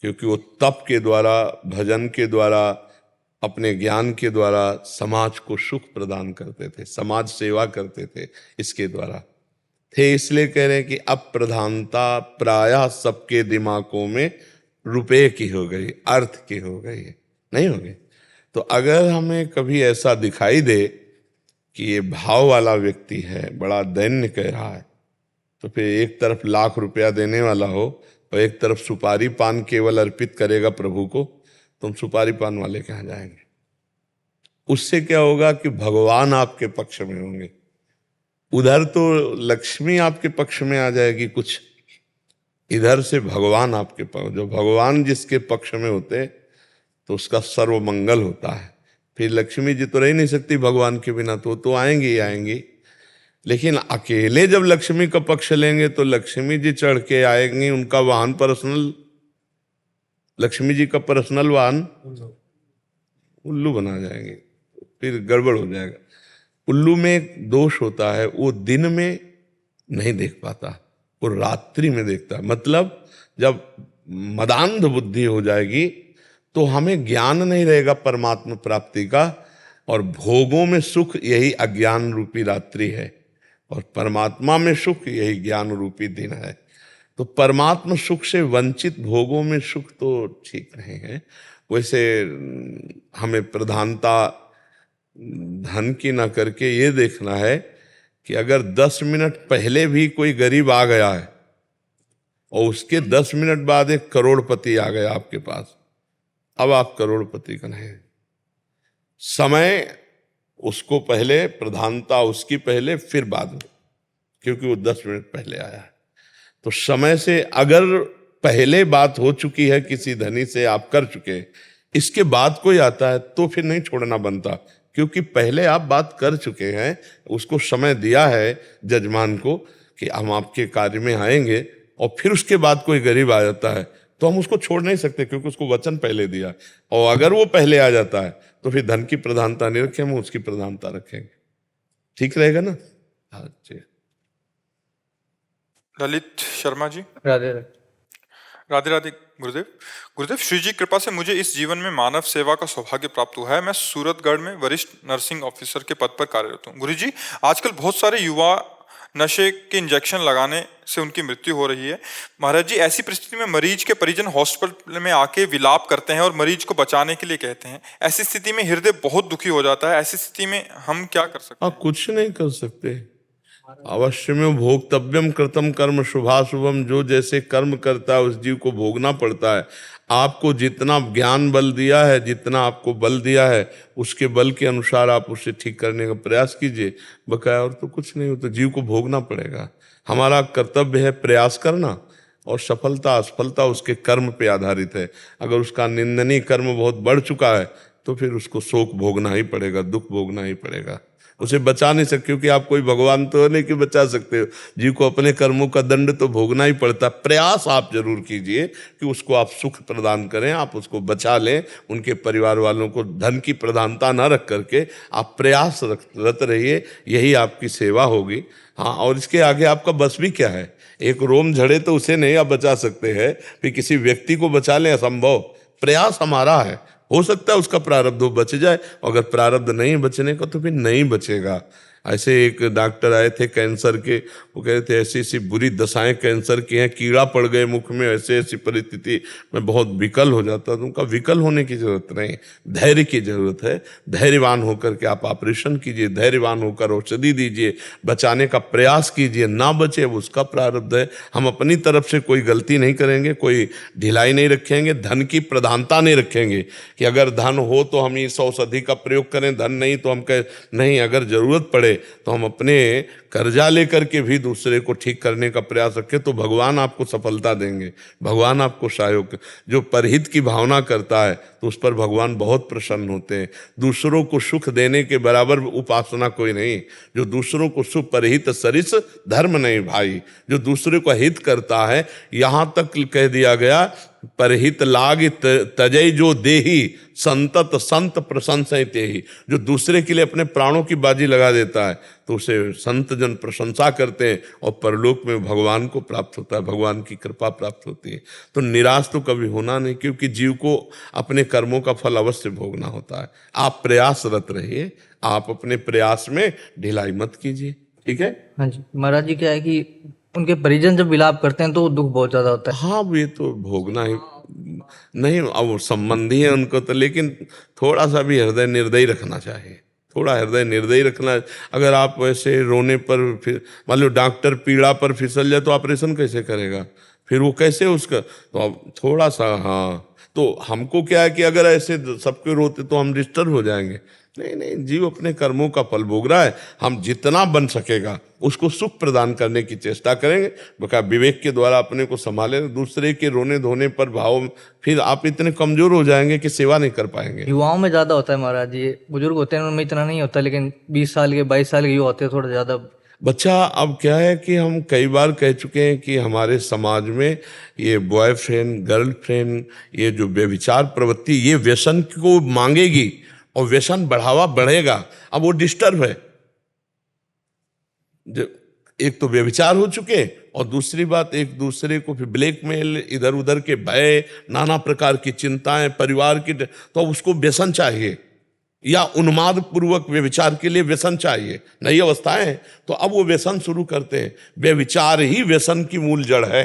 क्योंकि वो तप के द्वारा, भजन के द्वारा, अपने ज्ञान के द्वारा समाज को सुख प्रदान करते थे, समाज सेवा करते थे। इसके द्वारा थे, इसलिए कह रहे हैं कि अब प्रधानता प्रायः सबके दिमागों में रुपए की हो गई, अर्थ की हो गई, नहीं हो गई। तो अगर हमें कभी ऐसा दिखाई दे कि ये भाव वाला व्यक्ति है, बड़ा दैन्य कह रहा है, तो फिर एक तरफ लाख रुपया देने वाला हो और एक तरफ सुपारी पान केवल अर्पित करेगा प्रभु को, तुम सुपारी पान वाले कहाँ जाएंगे? उससे क्या होगा कि भगवान आपके पक्ष में होंगे। उधर तो लक्ष्मी आपके पक्ष में आ जाएगी कुछ, इधर से भगवान आपके पक्ष। जो भगवान जिसके पक्ष में होते तो उसका सर्व मंगल होता है। फिर लक्ष्मी जी तो रह नहीं सकती भगवान के बिना, तो आएंगी ही आएंगी। लेकिन अकेले जब लक्ष्मी का पक्ष लेंगे तो लक्ष्मी जी चढ़ के आएंगी, उनका वाहन पर्सनल, लक्ष्मी जी का पर्सनल वाहन उल्लू बना जाएंगे, फिर गड़बड़ हो जाएगा। उल्लू में एक दोष होता है, वो दिन में नहीं देख पाता, वो रात्रि में देखता है। मतलब जब मदांध बुद्धि हो जाएगी तो हमें ज्ञान नहीं रहेगा परमात्मा प्राप्ति का, और भोगों में सुख यही अज्ञान रूपी रात्रि है, और परमात्मा में सुख यही ज्ञान रूपी दिन है। तो परमात्मा सुख से वंचित भोगों में सुख तो ठीक नहीं है। वैसे हमें प्रधानता धन की ना करके ये देखना है कि अगर 10 मिनट पहले भी कोई गरीब आ गया है और उसके 10 मिनट बाद एक करोड़पति आ गया आपके पास, अब आप करोड़पति का नहीं। समय उसको पहले, प्रधानता उसकी पहले, फिर बाद में, क्योंकि वो 10 मिनट पहले आया है। तो समय से अगर पहले बात हो चुकी है किसी धनी से, आप कर चुके, इसके बाद कोई आता है तो फिर नहीं छोड़ना बनता, क्योंकि पहले आप बात कर चुके हैं, उसको समय दिया है जजमान को कि हम आपके कार्य में आएंगे, और फिर उसके बाद कोई गरीब आ जाता है तो हम उसको छोड़ नहीं सकते, क्योंकि उसको वचन पहले दिया। और अगर वो पहले आ जाता है तो फिर धन की प्रधानता नहीं रखें, हम उसकी प्रधानता रखेंगे। ठीक रहेगा ना? हाँ जी। ललित शर्मा जी। राधे राधे। राधे राधे गुरुदेव। गुरुदेव, श्री जी कृपा से मुझे इस जीवन में मानव सेवा का सौभाग्य प्राप्त हुआ है। मैं सूरतगढ़ में वरिष्ठ नर्सिंग ऑफिसर के पद पर कार्यरत हूँ। गुरु जी, आजकल बहुत सारे युवा नशे के इंजेक्शन लगाने से उनकी मृत्यु हो रही है। महाराज जी, ऐसी परिस्थिति में मरीज के परिजन हॉस्पिटल में आके विलाप करते हैं और मरीज को बचाने के लिए कहते हैं। ऐसी स्थिति में हृदय बहुत दुखी हो जाता है। ऐसी स्थिति में हम क्या कर सकते हैं? कुछ नहीं कर सकते। अवश्य में भोक्तव्यम कृतम कर्म शुभाशुभम, जो जैसे कर्म करता है उस जीव को भोगना पड़ता है। आपको जितना ज्ञान बल दिया है, जितना आपको बल दिया है, उसके बल के अनुसार आप उसे ठीक करने का प्रयास कीजिए, बकाया और तो कुछ नहीं हो, तो जीव को भोगना पड़ेगा। हमारा कर्तव्य है प्रयास करना, और सफलता असफलता उसके कर्म पे आधारित है। अगर उसका निंदनीय कर्म बहुत बढ़ चुका है तो फिर उसको शोक भोगना ही पड़ेगा, दुख भोगना ही पड़ेगा। उसे बचा नहीं सकते, क्योंकि आप कोई भगवान तो नहीं कि बचा सकते हो। जीव को अपने कर्मों का दंड तो भोगना ही पड़ता। प्रयास आप जरूर कीजिए कि उसको आप सुख प्रदान करें, आप उसको बचा लें। उनके परिवार वालों को धन की प्रधानता न रख करके आप प्रयासरत रहिए, यही आपकी सेवा होगी। हाँ, और इसके आगे आपका बस भी क्या है? एक रोम झड़े तो उसे नहीं आप बचा सकते हैं, फिर किसी व्यक्ति को बचा लें असंभव। प्रयास हमारा है, हो सकता है उसका प्रारब्ध बच जाए, अगर प्रारब्ध नहीं बचने का तो फिर नहीं बचेगा। ऐसे एक डॉक्टर आए थे कैंसर के, वो कह रहे थे ऐसी ऐसी बुरी दशाएं कैंसर की हैं, कीड़ा पड़ गए मुख में, ऐसे ऐसी परिस्थिति में बहुत विकल हो जाता। तो उनका विकल होने की जरूरत नहीं, धैर्य की जरूरत है। धैर्यवान होकर के आप ऑपरेशन कीजिए, धैर्यवान होकर औषधि दीजिए, बचाने का प्रयास कीजिए। ना बचे वो उसका प्रारब्ध है। हम अपनी तरफ से कोई गलती नहीं करेंगे, कोई ढिलाई नहीं रखेंगे, धन की प्रधानता नहीं रखेंगे कि अगर धन हो तो हम इस औषधि का प्रयोग करें, धन नहीं तो हम कहें नहीं। अगर जरूरत पड़े तो हम अपने कर्जा लेकर के भी दूसरे को ठीक करने का प्रयास रखें, तो भगवान आपको सफलता देंगे, भगवान आपको सहयोग। जो परहित की भावना करता है तो उस पर भगवान बहुत प्रसन्न होते हैं। दूसरों को सुख देने के बराबर उपासना कोई नहीं। जो दूसरों को सुख, परहित सरिस धर्म नहीं भाई। जो दूसरे को हित करता है, यहाँ तक कह दिया गया परहित लाग तजय जो देही संतत संत प्रशंसा तेहि। जो दूसरे के लिए अपने प्राणों की बाजी लगा देता है तो उसे संत जन प्रशंसा करते हैं, और परलोक में भगवान को प्राप्त होता है, भगवान की कृपा प्राप्त होती है। तो निराश तो कभी होना नहीं, क्योंकि जीव को अपने कर्मों का फल अवश्य भोगना होता है। आप प्रयासरत रहिए, आप अपने प्रयास में ढिलाई मत कीजिए, ठीक है? हाँ जी महाराज जी, क्या है कि उनके परिजन जब विलाप करते हैं तो दुख बहुत ज्यादा होता है। हाँ, ये तो भोगना ही नहीं। अब संबंधी है उनको तो, लेकिन थोड़ा सा भी हृदय निर्दयी रखना चाहिए, थोड़ा हृदय निर्दयी रखना। अगर आप वैसे रोने पर, फिर मान लो डॉक्टर पीड़ा पर फिसल जाए तो ऑपरेशन कैसे करेगा? फिर वो कैसे उसका, तो अब थोड़ा सा, हाँ। तो हमको क्या है कि अगर ऐसे सबके रोते तो हम डिस्टर्ब हो जाएंगे। नहीं नहीं, जीव अपने कर्मों का फल भोग रहा है। हम जितना बन सकेगा उसको सुख प्रदान करने की चेष्टा करेंगे, बका विवेक के द्वारा अपने को संभाले। दूसरे के रोने धोने पर भाव, फिर आप इतने कमजोर हो जाएंगे कि सेवा नहीं कर पाएंगे। युवाओं में ज्यादा होता है महाराज जी, बुजुर्ग होते हैं उनमें इतना नहीं होता, लेकिन 20 साल के 22 साल के युवा होते हैं थोड़ा ज्यादा। बच्चा, अब क्या है कि हम कई बार कह चुके हैं कि हमारे समाज में ये बॉयफ्रेंड गर्लफ्रेंड, ये जो व्यभिचार प्रवृत्ति, ये व्यसन को मांगेगी और व्यसन बढ़ावा बढ़ेगा। अब वो डिस्टर्ब है। एक तो व्यभिचार हो चुके, और दूसरी बात एक दूसरे को फिर ब्लैकमेल, इधर उधर के भय, नाना प्रकार की चिंताएं, परिवार की, तो उसको व्यसन चाहिए, या उन्माद पूर्वक व्यभिचार के लिए व्यसन चाहिए। नई अवस्थाएं हैं तो अब वो व्यसन शुरू करते हैं। व्यभिचार ही व्यसन की मूल जड़ है।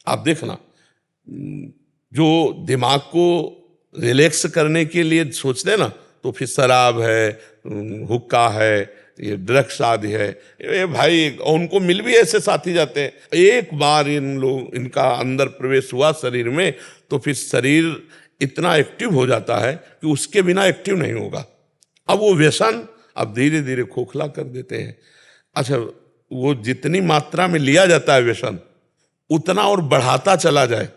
आप देखना, जो दिमाग को रिलैक्स करने के लिए सोचते हैं ना, तो फिर शराब है, हुक्का है, ये ड्रग्स आदि है। ये भाई, उनको मिल भी ऐसे साथी जाते हैं। एक बार इनका अंदर प्रवेश हुआ शरीर में, तो फिर शरीर इतना एक्टिव हो जाता है कि उसके बिना एक्टिव नहीं होगा। अब वो व्यसन अब धीरे धीरे खोखला कर देते हैं। अच्छा, वो जितनी मात्रा में लिया जाता है व्यसन, उतना और बढ़ाता चला जाए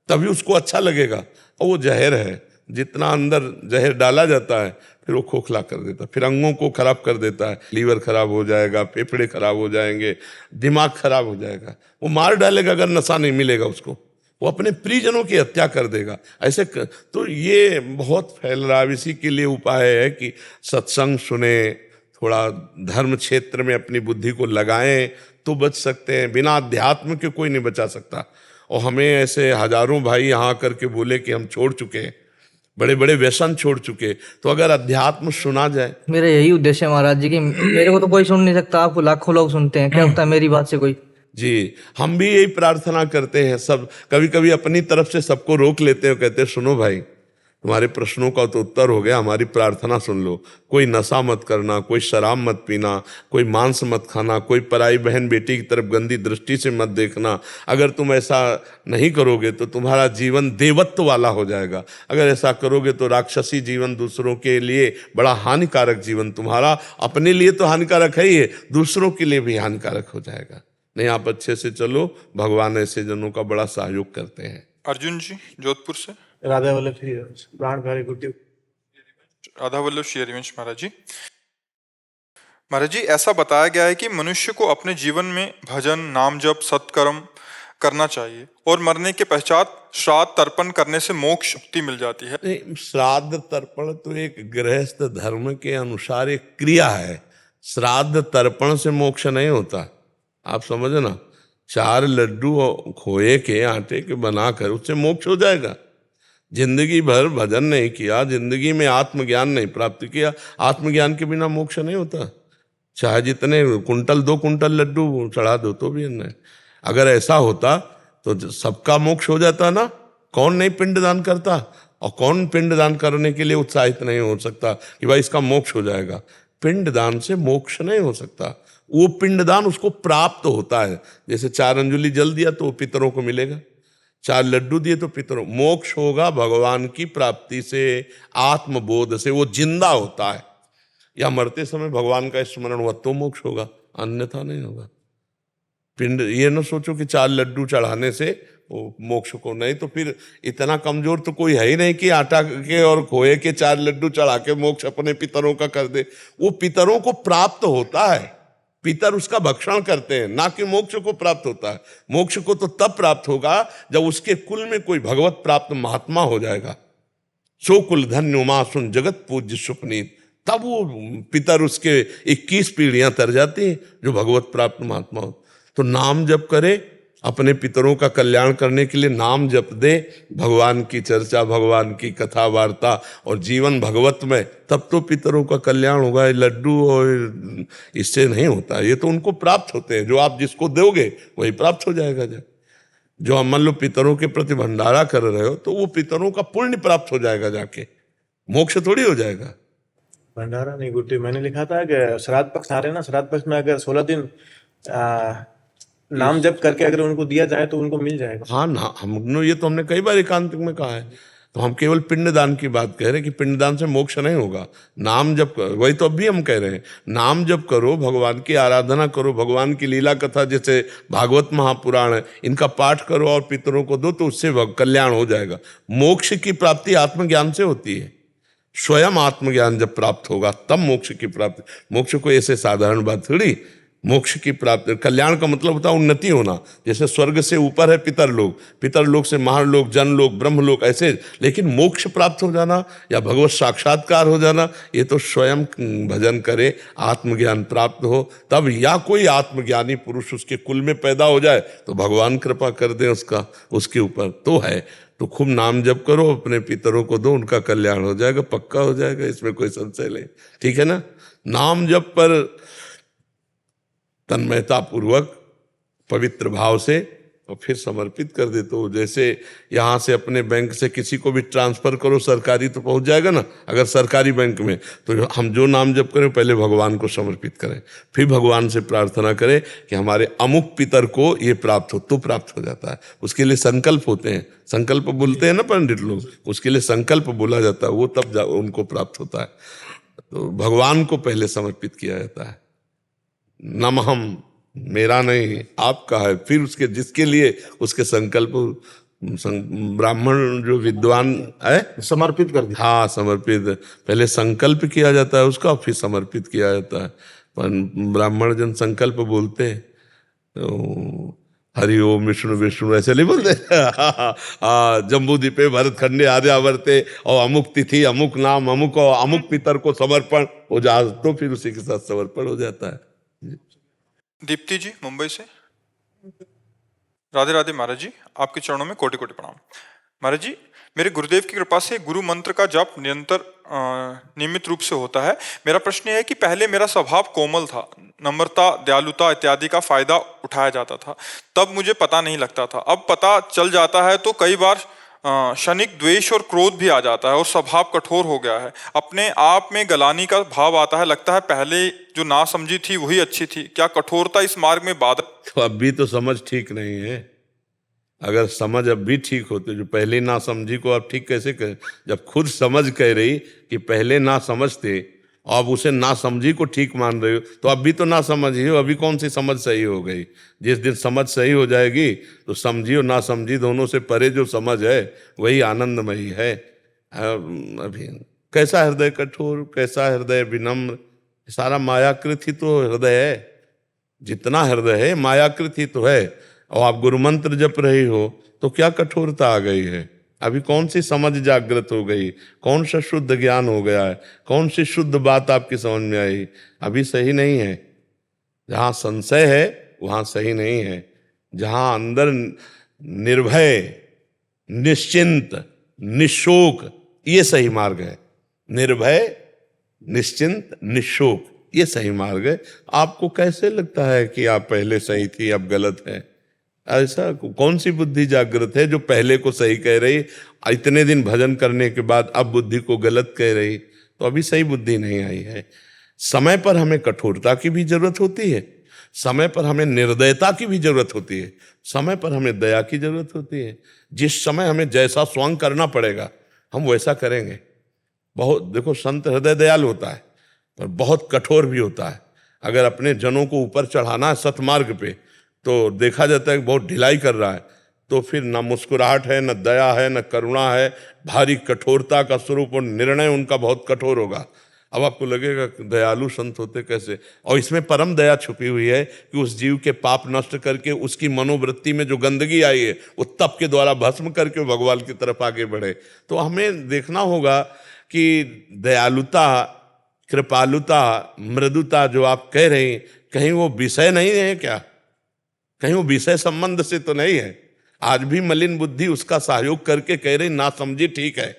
तभी उसको अच्छा लगेगा। और वो जहर है, जितना अंदर जहर डाला जाता है फिर वो खोखला कर देता है, फिर अंगों को खराब कर देता है। लीवर खराब हो जाएगा, फेफड़े खराब हो जाएंगे, दिमाग खराब हो जाएगा। वो मार डालेगा अगर नशा नहीं मिलेगा उसको, वो अपने प्रियजनों की हत्या कर देगा। तो ये बहुत फैल रहा है। इसी के लिए उपाय है कि सत्संग सुने, थोड़ा धर्म क्षेत्र में अपनी बुद्धि को लगाएं तो बच सकते हैं। बिना अध्यात्म के कोई नहीं बचा सकता। और हमें ऐसे हजारों भाई यहाँ करके बोले कि हम छोड़ चुके हैं, बड़े बड़े व्यसन छोड़ चुके, तो अगर अध्यात्म सुना जाए। मेरा यही उद्देश्य है महाराज जी कि मेरे को तो कोई सुन नहीं सकता, आपको लाखों लोग सुनते हैं, क्या पता मेरी बात से कोई। जी, हम भी यही प्रार्थना करते हैं। सब कभी कभी अपनी तरफ से सबको रोक लेते हैं, कहते हैं सुनो भाई, तुम्हारे प्रश्नों का तो उत्तर हो गया, हमारी प्रार्थना सुन लो। कोई नशा मत करना, कोई शराब मत पीना, कोई मांस मत खाना, कोई पराई बहन बेटी की तरफ गंदी दृष्टि से मत देखना। अगर तुम ऐसा नहीं करोगे तो तुम्हारा जीवन देवत्व वाला हो जाएगा। अगर ऐसा करोगे तो राक्षसी जीवन, दूसरों के लिए बड़ा हानिकारक जीवन, तुम्हारा अपने लिए तो हानिकारक है ही है, दूसरों के लिए भी हानिकारक हो जाएगा। नहीं, आप अच्छे से चलो, भगवान ऐसे जनों का बड़ा सहयोग करते हैं। अर्जुन जी जोधपुर से। राधा वल्लभ श्री प्राण प्यारे गुड्डी। राधा वल्लभ श्री हरिवंश महाराज जी। महाराज जी, ऐसा बताया गया है कि मनुष्य को अपने जीवन में भजन, नाम जप, सत्कर्म करना चाहिए और मरने के पश्चात श्राद्ध तर्पण करने से मोक्ष मुक्ति मिल जाती है। नहीं, श्राद्ध तर्पण तो एक गृहस्थ धर्म के अनुसार एक क्रिया है। श्राद्ध तर्पण से मोक्ष नहीं होता, आप समझो ना। 4 लड्डू खोए के आटे के बनाकर उससे मोक्ष हो जाएगा। जिंदगी भर भजन नहीं किया, जिंदगी में आत्मज्ञान नहीं प्राप्त किया, आत्मज्ञान के बिना मोक्ष नहीं होता। चाहे जितने कुंटल 2 कुंटल लड्डू चढ़ा दो तो भी नहीं। अगर ऐसा होता तो सबका मोक्ष हो जाता ना। कौन नहीं पिंडदान करता, और कौन पिंडदान करने के लिए उत्साहित नहीं हो सकता कि भाई इसका मोक्ष हो जाएगा। पिंडदान से मोक्ष नहीं हो सकता, वो पिंडदान उसको प्राप्त होता है। जैसे 4 अंजुलि जल दिया तो पितरों को मिलेगा, 4 लड्डू दिए तो पितरों। मोक्ष होगा भगवान की प्राप्ति से, आत्मबोध से, वो जिंदा होता है। या मरते समय भगवान का स्मरण हुआ तो मोक्ष होगा, अन्यथा नहीं होगा। पिंड ये न सोचो कि 4 लड्डू चढ़ाने से वो मोक्ष को, नहीं तो फिर इतना कमजोर तो कोई है ही नहीं कि आटा के और खोए के 4 लड्डू चढ़ा के मोक्ष अपने पितरों का कर दे। वो पितरों को प्राप्त होता है, पितर उसका भक्षण करते हैं, ना कि मोक्ष को प्राप्त होता है। मोक्ष को तो तब प्राप्त होगा जब उसके कुल में कोई भगवत प्राप्त महात्मा हो जाएगा। सो कुल धन्य उमा सुन जगत पूज्य सुपनीत, तब वो पितर उसके 21 पीढ़ियां तर जाती हैं जो भगवत प्राप्त महात्मा हो। तो नाम जप करे, अपने पितरों का कल्याण करने के लिए नाम जप दे, भगवान की चर्चा, भगवान की कथा वार्ता और जीवन भगवत में, तब तो पितरों का कल्याण होगा। लड्डू और इससे नहीं होता, ये तो उनको प्राप्त होते हैं। जो आप जिसको दोगे वही प्राप्त हो जाएगा। जो हम मान लो पितरों के प्रति भंडारा कर रहे हो तो वो पितरों का पुण्य प्राप्त हो जाएगा, जाके मोक्ष थोड़ी हो जाएगा। भंडारा नहीं गुड्डी, मैंने लिखा था कि श्राद्ध पक्ष आ रहे ना, श्राद्ध पक्ष में अगर 16 दिन नाम जप करके अगर उनको दिया जाए तो उनको मिल जाएगा। हाँ ना, हम ये तो हमने कई बार एकांतिक में कहा है। तो हम केवल पिंडदान की बात कह रहे हैं कि पिंडदान से मोक्ष नहीं होगा। नाम जप, वही तो अभी हम कह रहे हैं, नाम जप करो, भगवान की आराधना करो, भगवान की लीला कथा जैसे भागवत महापुराण है इनका पाठ करो और पितरों को दो, तो उससे कल्याण हो जाएगा। मोक्ष की प्राप्ति आत्मज्ञान से होती है। स्वयं आत्मज्ञान जब प्राप्त होगा तब मोक्ष की प्राप्ति। मोक्ष को ऐसे साधारण बात थोड़ी। मोक्ष की प्राप्ति, कल्याण का मतलब होता है उन्नति होना। जैसे स्वर्ग से ऊपर है पितरलोक, पितरलोक से महालोक, जनलोक, ब्रह्मलोक, ऐसे। लेकिन मोक्ष प्राप्त हो जाना या भगवत साक्षात्कार हो जाना, ये तो स्वयं भजन करे, आत्मज्ञान प्राप्त हो तब, या कोई आत्मज्ञानी पुरुष उसके कुल में पैदा हो जाए तो भगवान कृपा कर दे उसके ऊपर तो है। तो खूब नाम जप करो, अपने पितरों को दो, उनका कल्याण हो जाएगा, पक्का हो जाएगा, इसमें कोई संशय नहीं। ठीक है ना। नाम जप पर तन्मयता पूर्वक पवित्र भाव से और फिर समर्पित कर दे। तो जैसे यहाँ से अपने बैंक से किसी को भी ट्रांसफर करो सरकारी, तो पहुँच जाएगा ना। अगर सरकारी बैंक में, तो हम जो नाम जप करें पहले भगवान को समर्पित करें, फिर भगवान से प्रार्थना करें कि हमारे अमुक पितर को ये प्राप्त हो, तो प्राप्त हो जाता है। उसके लिए संकल्प होते हैं, संकल्प बोलते हैं ना पंडित लोग, उसके लिए संकल्प बोला जाता है, वो तब उनको प्राप्त होता है। तो भगवान को पहले समर्पित किया जाता है। नमहम, मेरा नहीं आपका है। फिर उसके जिसके लिए उसके संकल्प, ब्राह्मण जो विद्वान है समर्पित कर दिया। हाँ, समर्पित पहले संकल्प किया जाता है उसका, फिर समर्पित किया जाता है। पर ब्राह्मण जन संकल्प बोलते हैं तो हरि ओम विष्णु विष्णु ऐसे नहीं बोलते। जम्बू द्वीपे भरत खंडे आर्यावर्ते और अमुक तिथि अमुक नाम अमुक और अमुक पितर को समर्पण हो जा, तो फिर उसी के साथ समर्पण हो जाता है। दीप्ति जी मुंबई से। राधे राधे महाराज जी, आपके चरणों में कोटि कोटि प्रणाम। महाराज जी, मेरे गुरुदेव की कृपा से गुरु मंत्र का जप निरंतर नियमित रूप से होता है। मेरा प्रश्न यह है कि पहले मेरा स्वभाव कोमल था, नम्रता दयालुता इत्यादि का फायदा उठाया जाता था, तब मुझे पता नहीं लगता था। अब पता चल जाता है तो कई बार क्षणिक द्वेष और क्रोध भी आ जाता है और स्वभाव कठोर हो गया है। अपने आप में गलानी का भाव आता है, लगता है पहले जो नासमझी थी वही अच्छी थी। क्या कठोरता इस मार्ग में बाधक? तो अब भी तो समझ ठीक नहीं है। अगर समझ अब भी ठीक होती, जो पहले ना समझी को आप ठीक कैसे कह, जब खुद समझ कह रही कि पहले ना समझते और अब उसे ना समझी को ठीक मान रहे हो, तो अब भी तो ना समझी हो। अभी कौन सी समझ सही हो गई? जिस दिन समझ सही हो जाएगी तो समझी और ना समझी दोनों से परे जो समझ है वही आनंदमयी है। अभी कैसा हृदय कठोर, कैसा हृदय विनम्र, सारा मायाकृत ही तो हृदय है। जितना हृदय है मायाकृत ही तो है। और आप गुरु मंत्र जप रही हो तो क्या कठोरता आ गई है? अभी कौन सी समझ जागृत हो गई? कौन सा शुद्ध ज्ञान हो गया है? कौन सी शुद्ध बात आपकी समझ में आई? अभी सही नहीं है। जहाँ संशय है वहाँ सही नहीं है। जहाँ अंदर निर्भय निश्चिंत निशोक, ये सही मार्ग है। निर्भय निश्चिंत निशोक, ये सही मार्ग है। आपको कैसे लगता है कि आप पहले सही थी अब गलत है? ऐसा कौन सी बुद्धि जागृत है जो पहले को सही कह रही, इतने दिन भजन करने के बाद अब बुद्धि को गलत कह रही? तो अभी सही बुद्धि नहीं आई है। समय पर हमें कठोरता की भी जरूरत होती है, समय पर हमें निर्दयता की भी जरूरत होती है, समय पर हमें दया की जरूरत होती है। जिस समय हमें जैसा स्वयं करना पड़ेगा हम वैसा करेंगे। बहुत देखो, संत हृदय दयालु होता है पर बहुत कठोर भी होता है। अगर अपने जनों को ऊपर चढ़ाना है सतमार्ग पे तो देखा जाता है कि बहुत ढिलाई कर रहा है, तो फिर न मुस्कुराहट है, न दया है, न करुणा है, भारी कठोरता का स्वरूप और निर्णय उनका बहुत कठोर होगा। अब आपको लगेगा दयालु संत होते कैसे? और इसमें परम दया छुपी हुई है कि उस जीव के पाप नष्ट करके उसकी मनोवृत्ति में जो गंदगी आई है वो तप के द्वारा भस्म करके भगवान की तरफ आगे बढ़े। तो हमें देखना होगा कि दयालुता कृपालुता मृदुता जो आप कह रहे हैं, कहीं वो विषय नहीं है क्या? कहीं वो विषय संबंध से तो नहीं है? आज भी मलिन बुद्धि उसका सहयोग करके कह रही ना समझी ठीक है।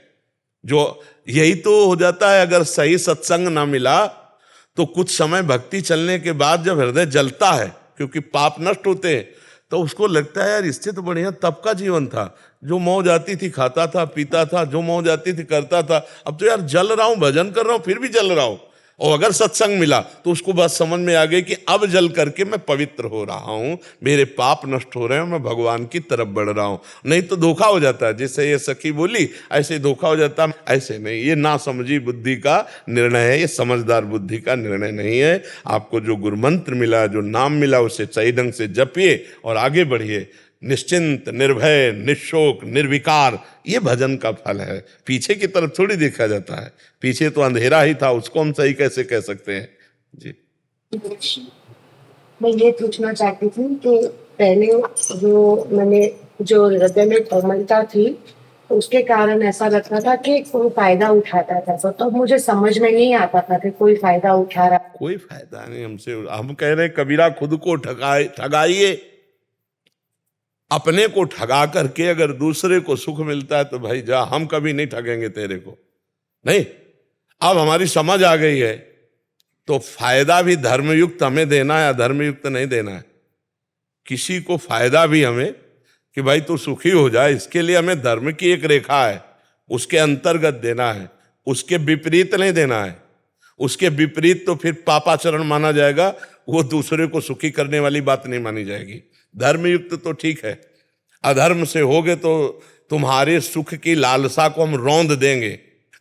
जो यही तो हो जाता है, अगर सही सत्संग ना मिला तो कुछ समय भक्ति चलने के बाद जब हृदय जलता है क्योंकि पाप नष्ट होते हैं, तो उसको लगता है यार इससे तो बढ़िया तब का जीवन था, जो मौज आती थी खाता था पीता था, जो मौज आती थी करता था। अब तो यार जल रहा हूं, भजन कर रहा हूं, फिर भी जल रहा हूं। और अगर सत्संग मिला तो उसको बात समझ में आ गई कि अब जल करके मैं पवित्र हो रहा हूं, मेरे पाप नष्ट हो रहे हैं, मैं भगवान की तरफ बढ़ रहा हूं। नहीं तो धोखा हो जाता है, जैसे ये सखी बोली ऐसे ही धोखा हो जाता है। ऐसे नहीं, ये ना समझी बुद्धि का निर्णय है, ये समझदार बुद्धि का निर्णय नहीं है। आपको जो गुरु मंत्र मिला, जो नाम मिला, उसे सही ढंग से जपिए और आगे बढ़िए। निश्चिंत निर्भय निशोक निर्विकार, ये भजन का फल है। पीछे की तरफ थोड़ी देखा जाता है, पीछे तो अंधेरा ही था, उसको हम सही कैसे कह सकते हैं जी। मैं ये पूछना चाहती थी कि पहले जो हृदय में कोमलता थी उसके कारण ऐसा लगता था कि कोई फायदा उठाता था, तो मुझे समझ में नहीं आता था कि कोई फायदा उठा रहा। कोई फायदा नहीं हमसे। हम कह रहे कबीरा खुद को ठगाइए। अपने को ठगा करके अगर दूसरे को सुख मिलता है तो भाई जा, हम कभी नहीं ठगेंगे तेरे को। नहीं, अब हमारी समझ आ गई है तो फायदा भी धर्मयुक्त हमें देना है, अधर्मयुक्त नहीं देना है। किसी को फायदा भी हमें कि भाई तू सुखी हो जाए, इसके लिए हमें धर्म की एक रेखा है, उसके अंतर्गत देना है, उसके विपरीत नहीं देना है। उसके विपरीत तो फिर पापाचरण माना जाएगा, वो दूसरे को सुखी करने वाली बात नहीं मानी जाएगी। धर्मयुक्त तो ठीक है, अधर्म से होगे तो तुम्हारे सुख की लालसा को हम रौंद देंगे,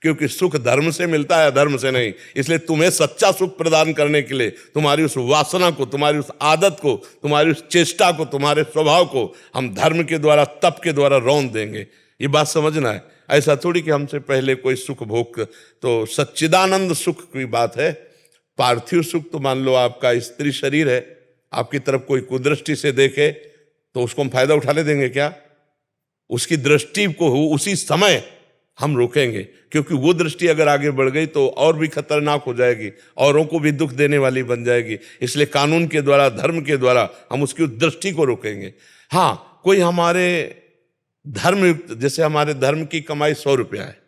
क्योंकि सुख धर्म से मिलता है, अधर्म से नहीं। इसलिए तुम्हें सच्चा सुख प्रदान करने के लिए तुम्हारी उस वासना को, तुम्हारी उस आदत को, तुम्हारी उस चेष्टा को, तुम्हारे स्वभाव को हम धर्म के द्वारा, तप के द्वारा रौंद देंगे। ये बात समझना है। ऐसा थोड़ी कि हमसे पहले कोई सुख भोग, तो सच्चिदानंद सुख की बात है। पार्थिव सुख तो मान लो आपका स्त्री शरीर है, आपकी तरफ कोई कुदृष्टि से देखे तो उसको हम फायदा उठाने देंगे क्या? उसकी दृष्टि को उसी समय हम रोकेंगे, क्योंकि वो दृष्टि अगर आगे बढ़ गई तो और भी खतरनाक हो जाएगी, औरों को भी दुख देने वाली बन जाएगी। इसलिए कानून के द्वारा, धर्म के द्वारा हम उसकी उस दृष्टि को रोकेंगे। हाँ, कोई हमारे धर्म, जैसे हमारे धर्म की कमाई 100 रुपया है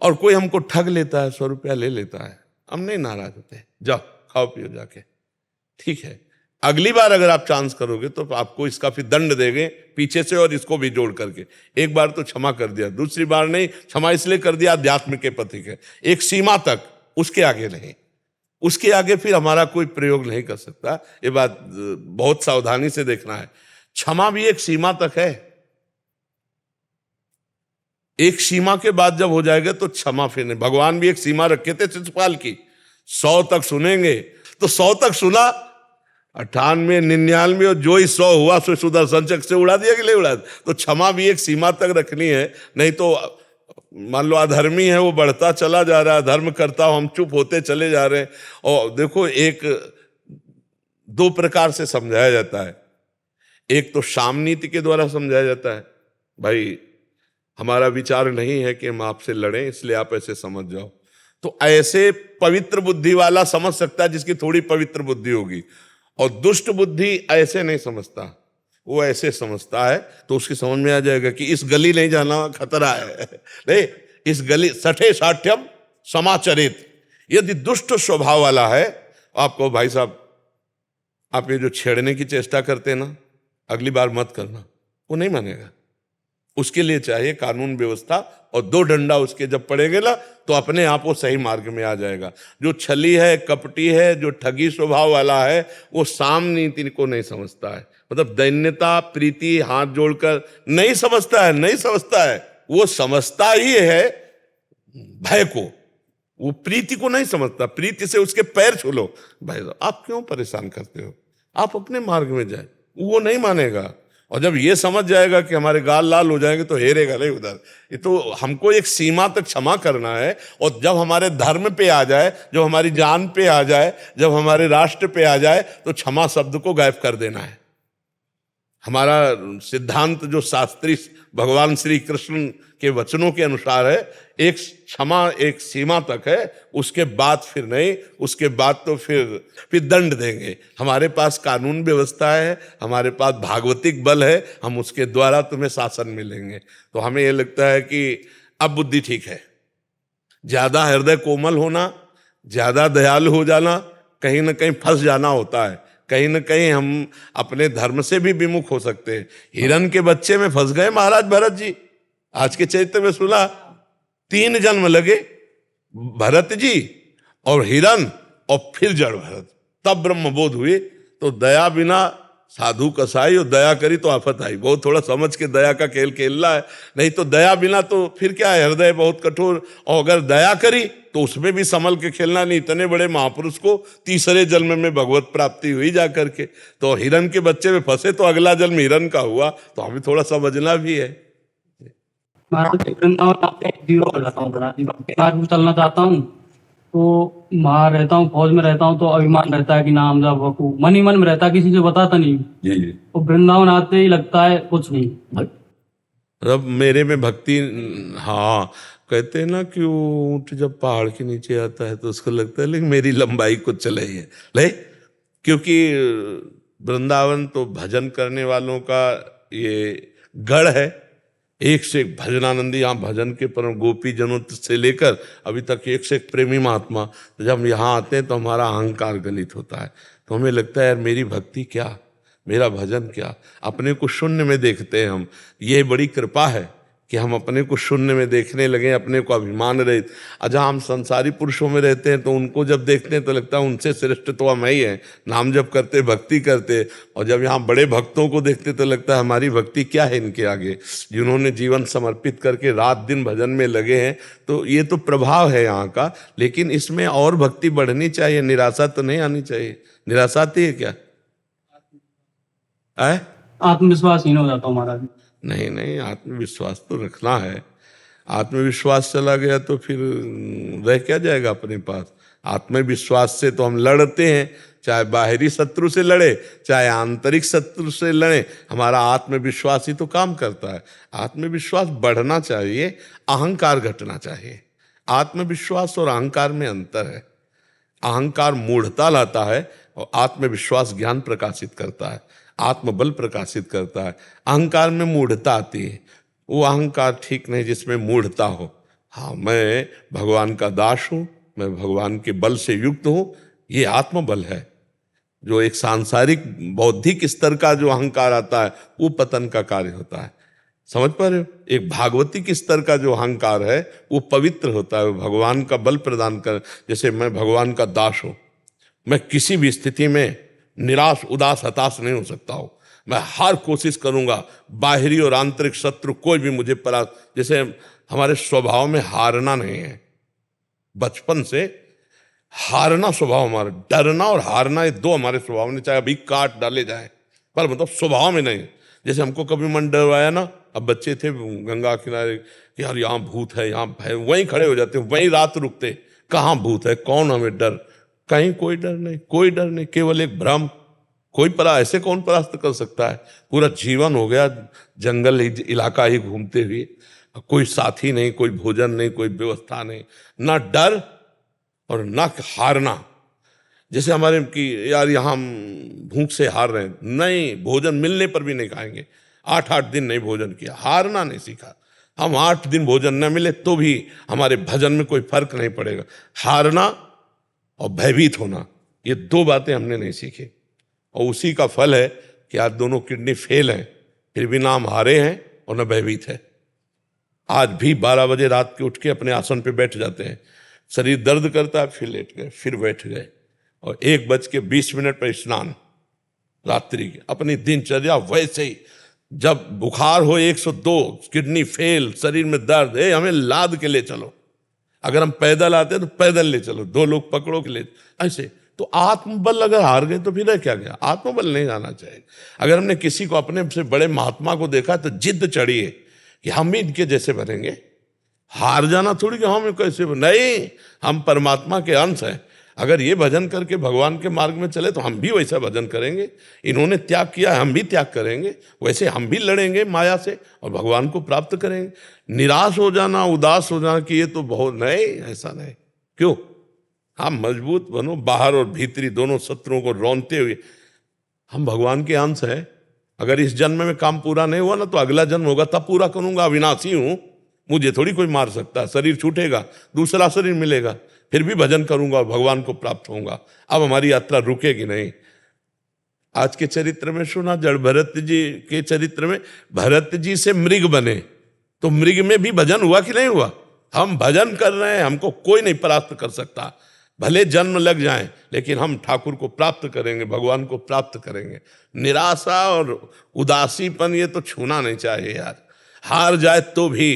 और कोई हमको ठग लेता है, 100 रुपया ले लेता है, हम नहीं नाराज होते, जाओ खाओ पियो जाके, ठीक है। अगली बार अगर आप चांस करोगे तो आपको इसका फिर दंड देंगे पीछे से, और इसको भी जोड़ करके। एक बार तो क्षमा कर दिया, दूसरी बार नहीं। क्षमा इसलिए कर दिया अध्यात्म के पथिक है, एक सीमा तक, उसके आगे नहीं। उसके आगे फिर हमारा कोई प्रयोग नहीं कर सकता। ये बात बहुत सावधानी से देखना है। क्षमा भी एक सीमा तक है, एक सीमा के बाद जब हो जाएगा तो क्षमा फिर नहीं। भगवान भी एक सीमा रखे थे शिशुपाल की, 100 तक सुनेंगे तो 100 तक सुना, 98, 99 और जो ही 100 हुआ सो सुदर्शन चक्र से उड़ा दिया कि नहीं उड़ा दिया। तो क्षमा भी एक सीमा तक रखनी है, नहीं तो मान लो अधर्मी है, वो बढ़ता चला जा रहा है, धर्म करता हो, हम चुप होते चले जा रहे हैं। और देखो, एक 2 प्रकार से समझाया जाता है। एक तो शाम नीति के द्वारा समझाया जाता है, भाई हमारा विचार नहीं है कि हम आपसे लड़ें, इसलिए आप ऐसे समझ जाओ। तो ऐसे पवित्र बुद्धि वाला समझ सकता है जिसकी थोड़ी पवित्र बुद्धि होगी, और दुष्ट बुद्धि ऐसे नहीं समझता, वो ऐसे समझता है। तो उसकी समझ में आ जाएगा कि इस गली नहीं जाना, खतरा है, नहीं इस गली सठे साठ्यम समाचरित। यदि दुष्ट स्वभाव वाला है, आपको भाई साहब आप ये जो छेड़ने की चेष्टा करते हैं ना, अगली बार मत करना, वो नहीं मानेगा। उसके लिए चाहिए कानून व्यवस्था, और 2 डंडा उसके जब पड़ेंगे ना तो अपने आप वो सही मार्ग में आ जाएगा। जो छली है, कपटी है, जो ठगी स्वभाव वाला है, वो साम नीति को नहीं समझता है। मतलब दैन्यता, प्रीति, हाथ जोड़कर नहीं समझता है, नहीं समझता है। वो समझता ही है भय को, वो प्रीति को नहीं समझता। प्रीति से उसके पैर छू लो, भाई आप क्यों परेशान करते हो, आप अपने मार्ग में जाए, वो नहीं मानेगा। और जब ये समझ जाएगा कि हमारे गाल लाल हो जाएंगे तो हेरेगा नहीं उधर। ये तो हमको एक सीमा तक क्षमा करना है, और जब हमारे धर्म पे आ जाए, जब हमारी जान पे आ जाए, जब हमारे राष्ट्र पे आ जाए, तो क्षमा शब्द को गायब कर देना है। हमारा सिद्धांत जो शास्त्री भगवान श्री कृष्ण के वचनों के अनुसार है, एक क्षमा एक सीमा तक है, उसके बाद फिर नहीं, उसके बाद तो फिर दंड देंगे। हमारे पास कानून व्यवस्था है, हमारे पास भागवतिक बल है, हम उसके द्वारा तुम्हें शासन मिलेंगे। तो हमें ये लगता है कि अब बुद्धि ठीक है। ज्यादा हृदय कोमल होना, ज्यादा दयालु हो जाना, कहीं ना कहीं फंस जाना होता है। कहीं ना कहीं हम अपने धर्म से भी विमुख हो सकते हैं। हिरण के बच्चे में फंस गए महाराज भरत जी। आज के चैत्र में सुना 3 जन्म लगे, भरत जी और हिरण और फिर जड़ भरत, तब ब्रह्मबोध हुए। तो दया बिना साधु कसाई, और दया करी तो आफत आई। बहुत थोड़ा समझ के दया का खेल खेलना है, नहीं तो दया बिना तो फिर क्या है, हृदय बहुत कठोर। और अगर दया करी तो उसमें भी संभल के खेलना नहीं। इतने बड़े महापुरुष को 3रे जन्म में भगवत प्राप्ति हुई जा करके, तो हिरण के बच्चे में फंसे तो अगला जन्म हिरण का हुआ। तो हमें थोड़ा समझना भी है। चलना चाहता हूँ तो वहाँ रहता हूँ, फौज में रहता हूँ, तो अभिमान रहता है कि नाम जब वकू मन ही मन में रहता है, किसी से बताता नहीं। जी। तो वृंदावन आते ही लगता है कुछ नहीं। रब मेरे में भक्ति, हाँ कहते हैं ना कि वो ऊंट जब पहाड़ के नीचे आता है तो उसको लगता है लेकिन मेरी लंबाई कुछ चले ही है, ले, क्योंकि वृंदावन तो भजन करने वालों का ये गढ़ है। एक से एक भजनानंदी, यहाँ भजन के परम गोपी जनों से लेकर अभी तक एक से एक प्रेमी महात्मा। तो जब हम यहाँ आते हैं तो हमारा अहंकार गलित होता है, तो हमें लगता है यार मेरी भक्ति क्या, मेरा भजन क्या। अपने को शून्य में देखते हैं हम। ये बड़ी कृपा है कि हम अपने को शून्य में देखने लगे, अपने को अभिमान रहित। जहाँ हम संसारी पुरुषों में रहते हैं तो उनको जब देखते हैं तो लगता है उनसे श्रेष्ठ तो हम ही हैं, नाम जप करते, भक्ति करते। और जब यहाँ बड़े भक्तों को देखते तो लगता है हमारी भक्ति क्या है इनके आगे, जिन्होंने जीवन समर्पित करके रात दिन भजन में लगे हैं। तो ये तो प्रभाव है यहाँ का, लेकिन इसमें और भक्ति बढ़नी चाहिए, निराशा तो नहीं आनी चाहिए। निराशा आती है क्या? आत्मविश्वासहीन हो जाता हूँ महाराज। नहीं, आत्मविश्वास तो रखना है। आत्मविश्वास चला गया तो फिर रह क्या जाएगा अपने पास। आत्मविश्वास से तो हम लड़ते हैं, चाहे बाहरी शत्रु से लड़े, चाहे आंतरिक शत्रु से लड़े, हमारा आत्मविश्वास ही तो काम करता है। आत्मविश्वास बढ़ना चाहिए, अहंकार घटना चाहिए। आत्मविश्वास और अहंकार में अंतर है। अहंकार मूढ़ता लाता है और आत्मविश्वास ज्ञान प्रकाशित करता है, आत्मबल प्रकाशित करता है। अहंकार में मूढ़ता आती है, वो अहंकार ठीक नहीं जिसमें मूढ़ता हो। हाँ, मैं भगवान का दास हूँ, मैं भगवान के बल से युक्त हूँ, ये आत्मबल है। जो एक सांसारिक बौद्धिक स्तर का जो अहंकार आता है वो पतन का कार्य होता है। समझ पा रहे हो? एक भागवतिक स्तर का जो अहंकार है वो पवित्र होता है, वो भगवान का बल प्रदान कर। जैसे मैं भगवान का दास हूँ, मैं किसी भी स्थिति में निराश, उदास, हताश नहीं हो सकता हूँ। मैं हर कोशिश करूंगा, बाहरी और आंतरिक शत्रु कोई भी मुझे जैसे हमारे स्वभाव में हारना नहीं है। बचपन से हारना स्वभाव हमारा, डरना और हारना ये दो हमारे स्वभाव में, चाहे अभी काट डाले जाए, पर मतलब स्वभाव में नहीं। जैसे हमको कभी मन डरवाया ना, अब बच्चे थे गंगा किनारे कि यार यहाँ भूत है, यहाँ है, वहीं खड़े हो जाते, वहीं रात रुकते, कहाँ भूत है, कौन हमें डर, कहीं कोई डर नहीं, कोई डर नहीं, केवल एक भ्रम। कोई ऐसे कौन परास्त कर सकता है? पूरा जीवन हो गया जंगल इलाका ही घूमते हुए, कोई साथी नहीं, कोई भोजन नहीं, कोई व्यवस्था नहीं, ना डर और ना हारना। जैसे हमारे कि यार यहाँ हम भूख से हार रहे हैं, नहीं, भोजन मिलने पर भी नहीं खाएंगे। 8-8 दिन नहीं भोजन किया, हारना नहीं सीखा। हम 8 दिन भोजन न मिले तो भी हमारे भजन में कोई फर्क नहीं पड़ेगा। हारना और भयभीत होना, ये दो बातें हमने नहीं सीखी, और उसी का फल है कि आज दोनों किडनी फेल हैं, फिर भी ना हम हारे हैं और न भयभीत है। आज भी 12 बजे रात के उठ के अपने आसन पे बैठ जाते हैं, शरीर दर्द करता है, फिर लेट गए, फिर बैठ गए, और 1:20 पर स्नान रात्रि की। अपनी दिनचर्या वैसे ही, जब बुखार हो 102, किडनी फेल, शरीर में दर्द, हमें लाद के ले चलो। अगर हम पैदल आते हैं तो पैदल ले चलो, 2 लोग पकड़ो के ले, ऐसे। तो आत्मबल अगर हार गए तो फिर क्या गया? आत्मबल नहीं आना चाहिए। अगर हमने किसी को, अपने से बड़े महात्मा को देखा तो जिद चढ़ी है कि हम भी इनके जैसे बनेंगे। हार जाना थोड़ी कि हम कैसे नहीं, हम परमात्मा के अंश हैं। अगर ये भजन करके भगवान के मार्ग में चले तो हम भी वैसा भजन करेंगे। इन्होंने त्याग किया, हम भी त्याग करेंगे, वैसे हम भी लड़ेंगे माया से और भगवान को प्राप्त करेंगे। निराश हो जाना, उदास हो जाना कि ये तो बहुत, नहीं, ऐसा नहीं। क्यों? हम मजबूत बनो, बाहर और भीतरी दोनों शत्रुओं को रौंदते हुए। हम भगवान के अंश हैं। अगर इस जन्म में काम पूरा नहीं हुआ ना तो अगला जन्म होगा, तब पूरा करूंगा। अविनाशी हूं, मुझे थोड़ी कोई मार सकता है। शरीर छूटेगा, दूसरा शरीर मिलेगा, फिर भी भजन करूंगा, भगवान को प्राप्त होऊंगा। अब हमारी यात्रा रुकेगी नहीं। आज के चरित्र में सुना, जड़ भरत जी के चरित्र में, भरत जी से मृग बने, तो मृग में भी भजन हुआ कि नहीं हुआ? हम भजन कर रहे हैं, हमको कोई नहीं परास्त कर सकता। भले जन्म लग जाए, लेकिन हम ठाकुर को प्राप्त करेंगे, भगवान को प्राप्त करेंगे। निराशा और उदासीपन ये तो छूना नहीं चाहिए यार। हार जाए तो भी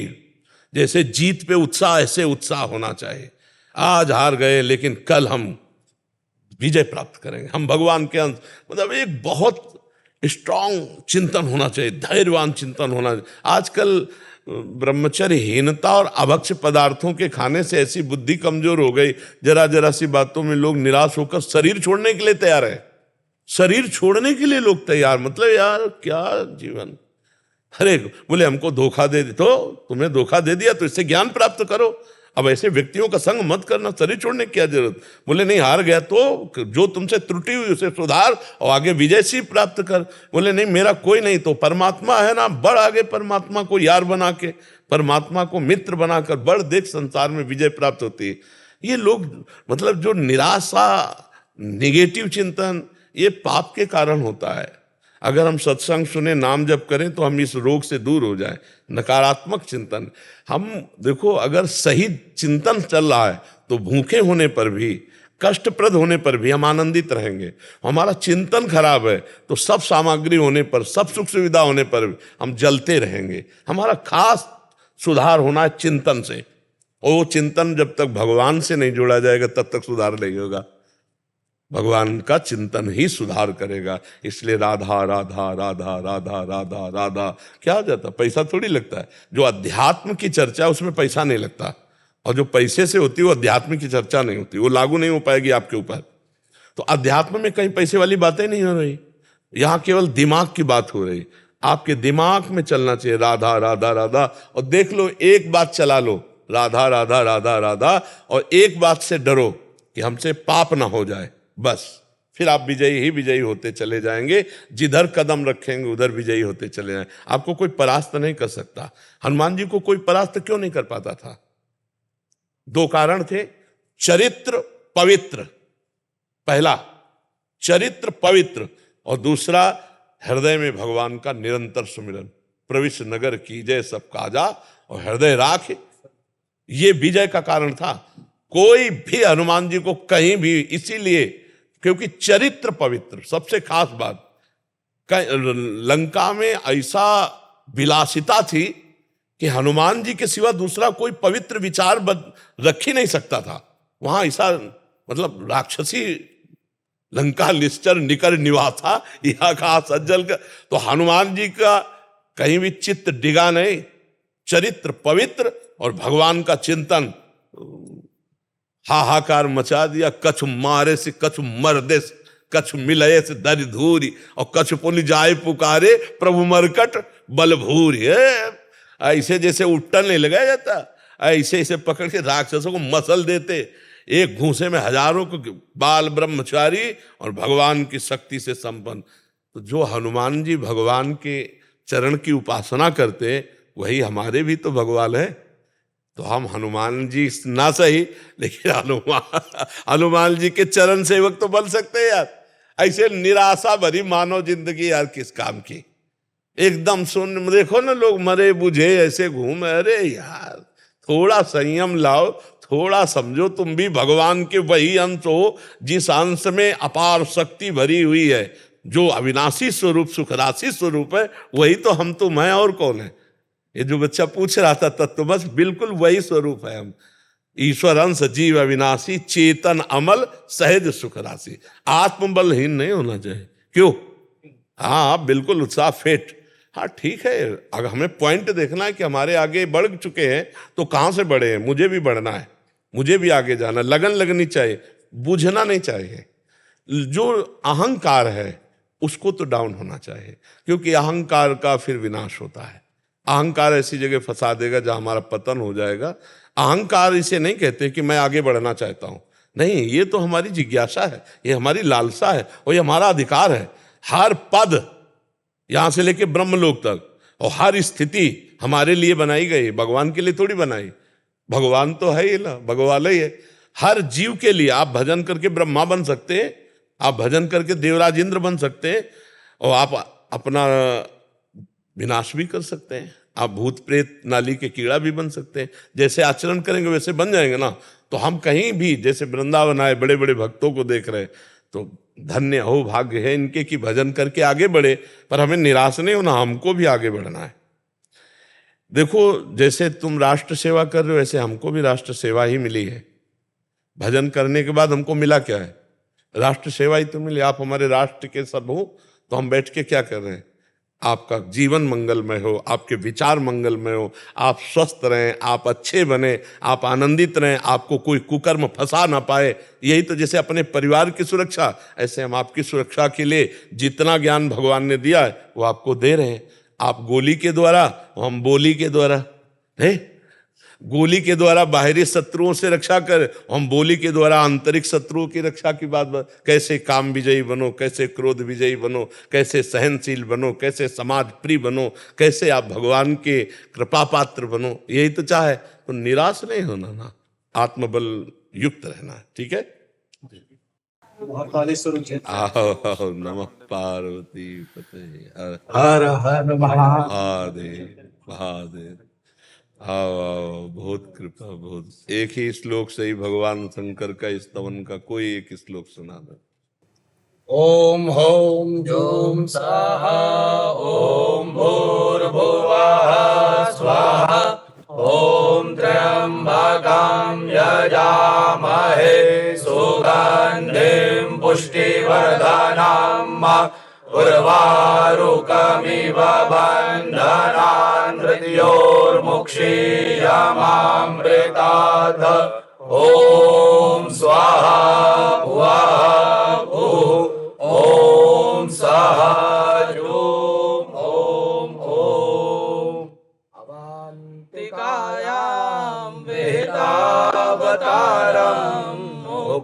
जैसे जीत पे उत्साह, ऐसे उत्साह होना चाहिए। आज हार गए लेकिन कल हम विजय प्राप्त करेंगे। हम भगवान के अंश, मतलब एक बहुत स्ट्रांग चिंतन होना चाहिए, धैर्यवान चिंतन होना चाहिए। आजकल ब्रह्मचर्यहीनता और अभक्ष पदार्थों के खाने से ऐसी बुद्धि कमजोर हो गई, जरा जरा सी बातों में लोग निराश होकर शरीर छोड़ने के लिए तैयार है। शरीर छोड़ने के लिए लोग तैयार, मतलब यार क्या जीवन। अरे बोले हमको धोखा दे, तो तुम्हें धोखा दे दिया तो इससे ज्ञान प्राप्त करो। अब ऐसे व्यक्तियों का संग मत करना, शरीर छोड़ने की क्या जरूरत। बोले नहीं, हार गया तो जो तुमसे त्रुटि हुई उसे सुधार और आगे विजय सी प्राप्त कर। बोले नहीं, मेरा कोई नहीं, तो परमात्मा है ना, बढ़ आगे, परमात्मा को यार बना के, परमात्मा को मित्र बनाकर बढ़, देख संसार में विजय प्राप्त होती है। ये लोग, मतलब जो निराशा, निगेटिव चिंतन, ये पाप के कारण होता है। अगर हम सत्संग सुने, नाम जप करें तो हम इस रोग से दूर हो जाएं। नकारात्मक चिंतन, हम देखो, अगर सही चिंतन चल रहा है तो भूखे होने पर भी, कष्टप्रद होने पर भी हम आनंदित रहेंगे। हमारा चिंतन खराब है तो सब सामग्री होने पर, सब सुख सुविधा होने पर भी हम जलते रहेंगे। हमारा खास सुधार होना है चिंतन से, और वो चिंतन जब तक भगवान से नहीं जोड़ा जाएगा तब तक सुधार नहीं होगा। भगवान का चिंतन ही सुधार करेगा। इसलिए राधा राधा राधा राधा राधा राधा क्या जाता, पैसा थोड़ी लगता है। जो अध्यात्म की चर्चा उसमें पैसा नहीं लगता, और जो पैसे से होती है वो अध्यात्म की चर्चा नहीं होती, वो लागू नहीं हो पाएगी आपके ऊपर। तो अध्यात्म में कहीं पैसे वाली बातें नहीं हो रही, यहाँ केवल दिमाग की बात हो रही। आपके दिमाग में चलना चाहिए राधा राधा राधा, और देख लो एक बात चला लो, राधा राधा राधा राधा, और एक बात से डरो कि हमसे पाप ना हो जाए, बस फिर आप विजयी ही विजयी होते चले जाएंगे। जिधर कदम रखेंगे उधर विजयी होते चले जाएंगे। आपको कोई परास्त नहीं कर सकता। हनुमान जी को कोई परास्त क्यों नहीं कर पाता था? दो कारण थे, चरित्र पवित्र, पहला चरित्र पवित्र, और दूसरा हृदय में भगवान का निरंतर सुमिरन। प्रविश नगर कीजय सब काजा और हृदय राख, ये विजय का कारण था। कोई भी हनुमान जी को कहीं भी, इसीलिए क्योंकि चरित्र पवित्र, सबसे खास बात, लंका में ऐसा विलासिता थी कि हनुमान जी के सिवा दूसरा कोई पवित्र विचार रख ही नहीं सकता था। वहां ऐसा मतलब राक्षसी लंका निश्चर निकर निवासा यह कहा सज्जल का। तो हनुमान जी का कहीं भी चित्त डिगा नहीं, चरित्र पवित्र और भगवान का चिंतन। हाहाकार मचा दिया, कछु मारे से कछु मर्दे से कछु मिलये से दर धूरी, और कछु पुनि जाए पुकारे प्रभु मरकट बल भूरी। ऐसे जैसे उट्टन नहीं लगाया जाता, ऐसे ऐसे पकड़ के राक्षसों को मसल देते। एक घूंसे में हजारों को बाल ब्रह्मचारी और भगवान की शक्ति से संपन्न। तो जो हनुमान जी भगवान के चरण की उपासना करते, वही हमारे भी तो भगवान है। तो हम हनुमान जी ना सही, लेकिन हनुमान जी के चरण सेवक तो बन सकते हैं यार। ऐसे निराशा भरी मानव जिंदगी यार किस काम की, एकदम सुन देखो ना, लोग मरे बुझे ऐसे घूम। अरे यार थोड़ा संयम लाओ, थोड़ा समझो तुम भी भगवान के वही अंश हो जिस अंश में अपार शक्ति भरी हुई है, जो अविनाशी स्वरूप सुख राशि स्वरूप है, वही तो हम तुम हैं, और कौन है? ये जो बच्चा पूछ रहा था तत्व, बस बिल्कुल वही स्वरूप है हम। ईश्वर अंश जीव अविनाशी चेतन अमल सहज सुख राशि। आत्मबलहीन नहीं होना चाहिए। क्यों? हाँ बिल्कुल उत्साह फेट। हाँ ठीक है, अगर हमें पॉइंट देखना है कि हमारे आगे बढ़ चुके हैं तो कहाँ से बढ़े हैं, मुझे भी बढ़ना है, मुझे भी आगे जाना, लगन लगनी चाहिए, बुझना नहीं चाहिए। जो अहंकार है उसको तो डाउन होना चाहिए, क्योंकि अहंकार का फिर विनाश होता है। अहंकार ऐसी जगह फंसा देगा जहां हमारा पतन हो जाएगा। अहंकार इसे नहीं कहते कि मैं आगे बढ़ना चाहता हूं, नहीं, ये तो हमारी जिज्ञासा है, ये हमारी लालसा है, और ये हमारा अधिकार है। हर पद यहां से लेके ब्रह्मलोक तक और हर स्थिति हमारे लिए बनाई गई, भगवान के लिए थोड़ी बनाई। भगवान तो है ही ना, भगवान ही है। हर जीव के लिए आप भजन करके ब्रह्मा बन सकते हैं, आप भजन करके देवराज इंद्र बन सकते हैं, और आप अपना विनाश भी कर सकते हैं। आप भूत प्रेत नाली के कीड़ा भी बन सकते हैं। जैसे आचरण करेंगे वैसे बन जाएंगे ना। तो हम कहीं भी, जैसे वृंदावन आए, बड़े बड़े भक्तों को देख रहे, तो धन्य हो, भाग्य है इनके कि भजन करके आगे बढ़े। पर हमें निराश नहीं होना, हमको भी आगे बढ़ना है। देखो जैसे तुम राष्ट्र सेवा कर रहे हो, वैसे हमको भी राष्ट्र सेवा ही मिली है। भजन करने के बाद हमको मिला क्या है? राष्ट्र सेवा ही तो मिली। आप हमारे राष्ट्र के सब हो, तो हम बैठ के क्या कर रहे हैं? आपका जीवन मंगलमय हो, आपके विचार मंगलमय हो, आप स्वस्थ रहें, आप अच्छे बने, आप आनंदित रहें, आपको कोई कुकर्म फंसा ना पाए। यही तो जैसे अपने परिवार की सुरक्षा, ऐसे हम आपकी सुरक्षा के लिए जितना ज्ञान भगवान ने दिया है वो आपको दे रहे हैं। आप गोली के द्वारा, हम बोली के द्वारा है। गोली के द्वारा बाहरी शत्रुओं से रक्षा कर, हम बोली के द्वारा आंतरिक शत्रुओं की रक्षा की बात। कैसे काम विजयी बनो, कैसे क्रोध विजयी बनो, कैसे सहनशील बनो, कैसे समाज प्रिय बनो, कैसे आप भगवान के कृपा पात्र बनो। यही तो चाहे। तो निराश नहीं होना ना, आत्मबल युक्त रहना। ठीक है। आओ नमः पार्वती पते हर हर महादेव। महादेव महादेव। आओ आओ, बहुत कृपा, बहुत। एक ही श्लोक से ही भगवान शंकर का स्तवन का कोई एक श्लोक सुना दो। ओम होम जोम स्वाहा ओम भूर्भुवः स्वाहा ओम त्र्यंबकं यजामहे सुगंधिं पुष्टिवर्धनम् उर्वारुकमिव बन्धनान् मृत्योर्मुक्षीयमामृतात्। ओम स्वाहा स्वाहा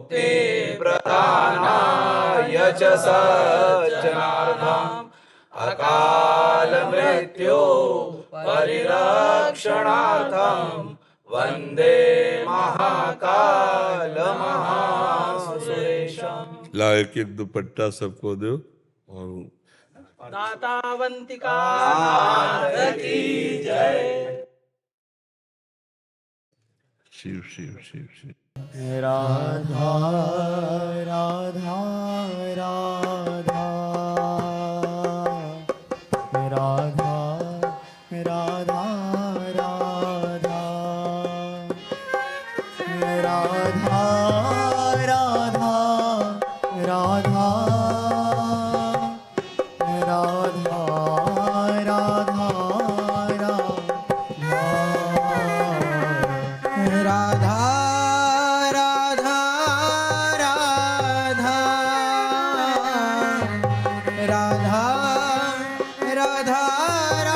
ते प्रदानाय च सज्जनार्थम् अकाल मृत्यु परिरक्षणार्थम् वन्दे महाकाल महासुरेशम्। ला एक एक दुपट्टा सबको दो और दातावंतिका की जय। शिव शिव शिव शिव। राधा राधा राधा राधा राधा राधा राधा राधा राधा राधा राधा राधा राधा राधा राधा राधा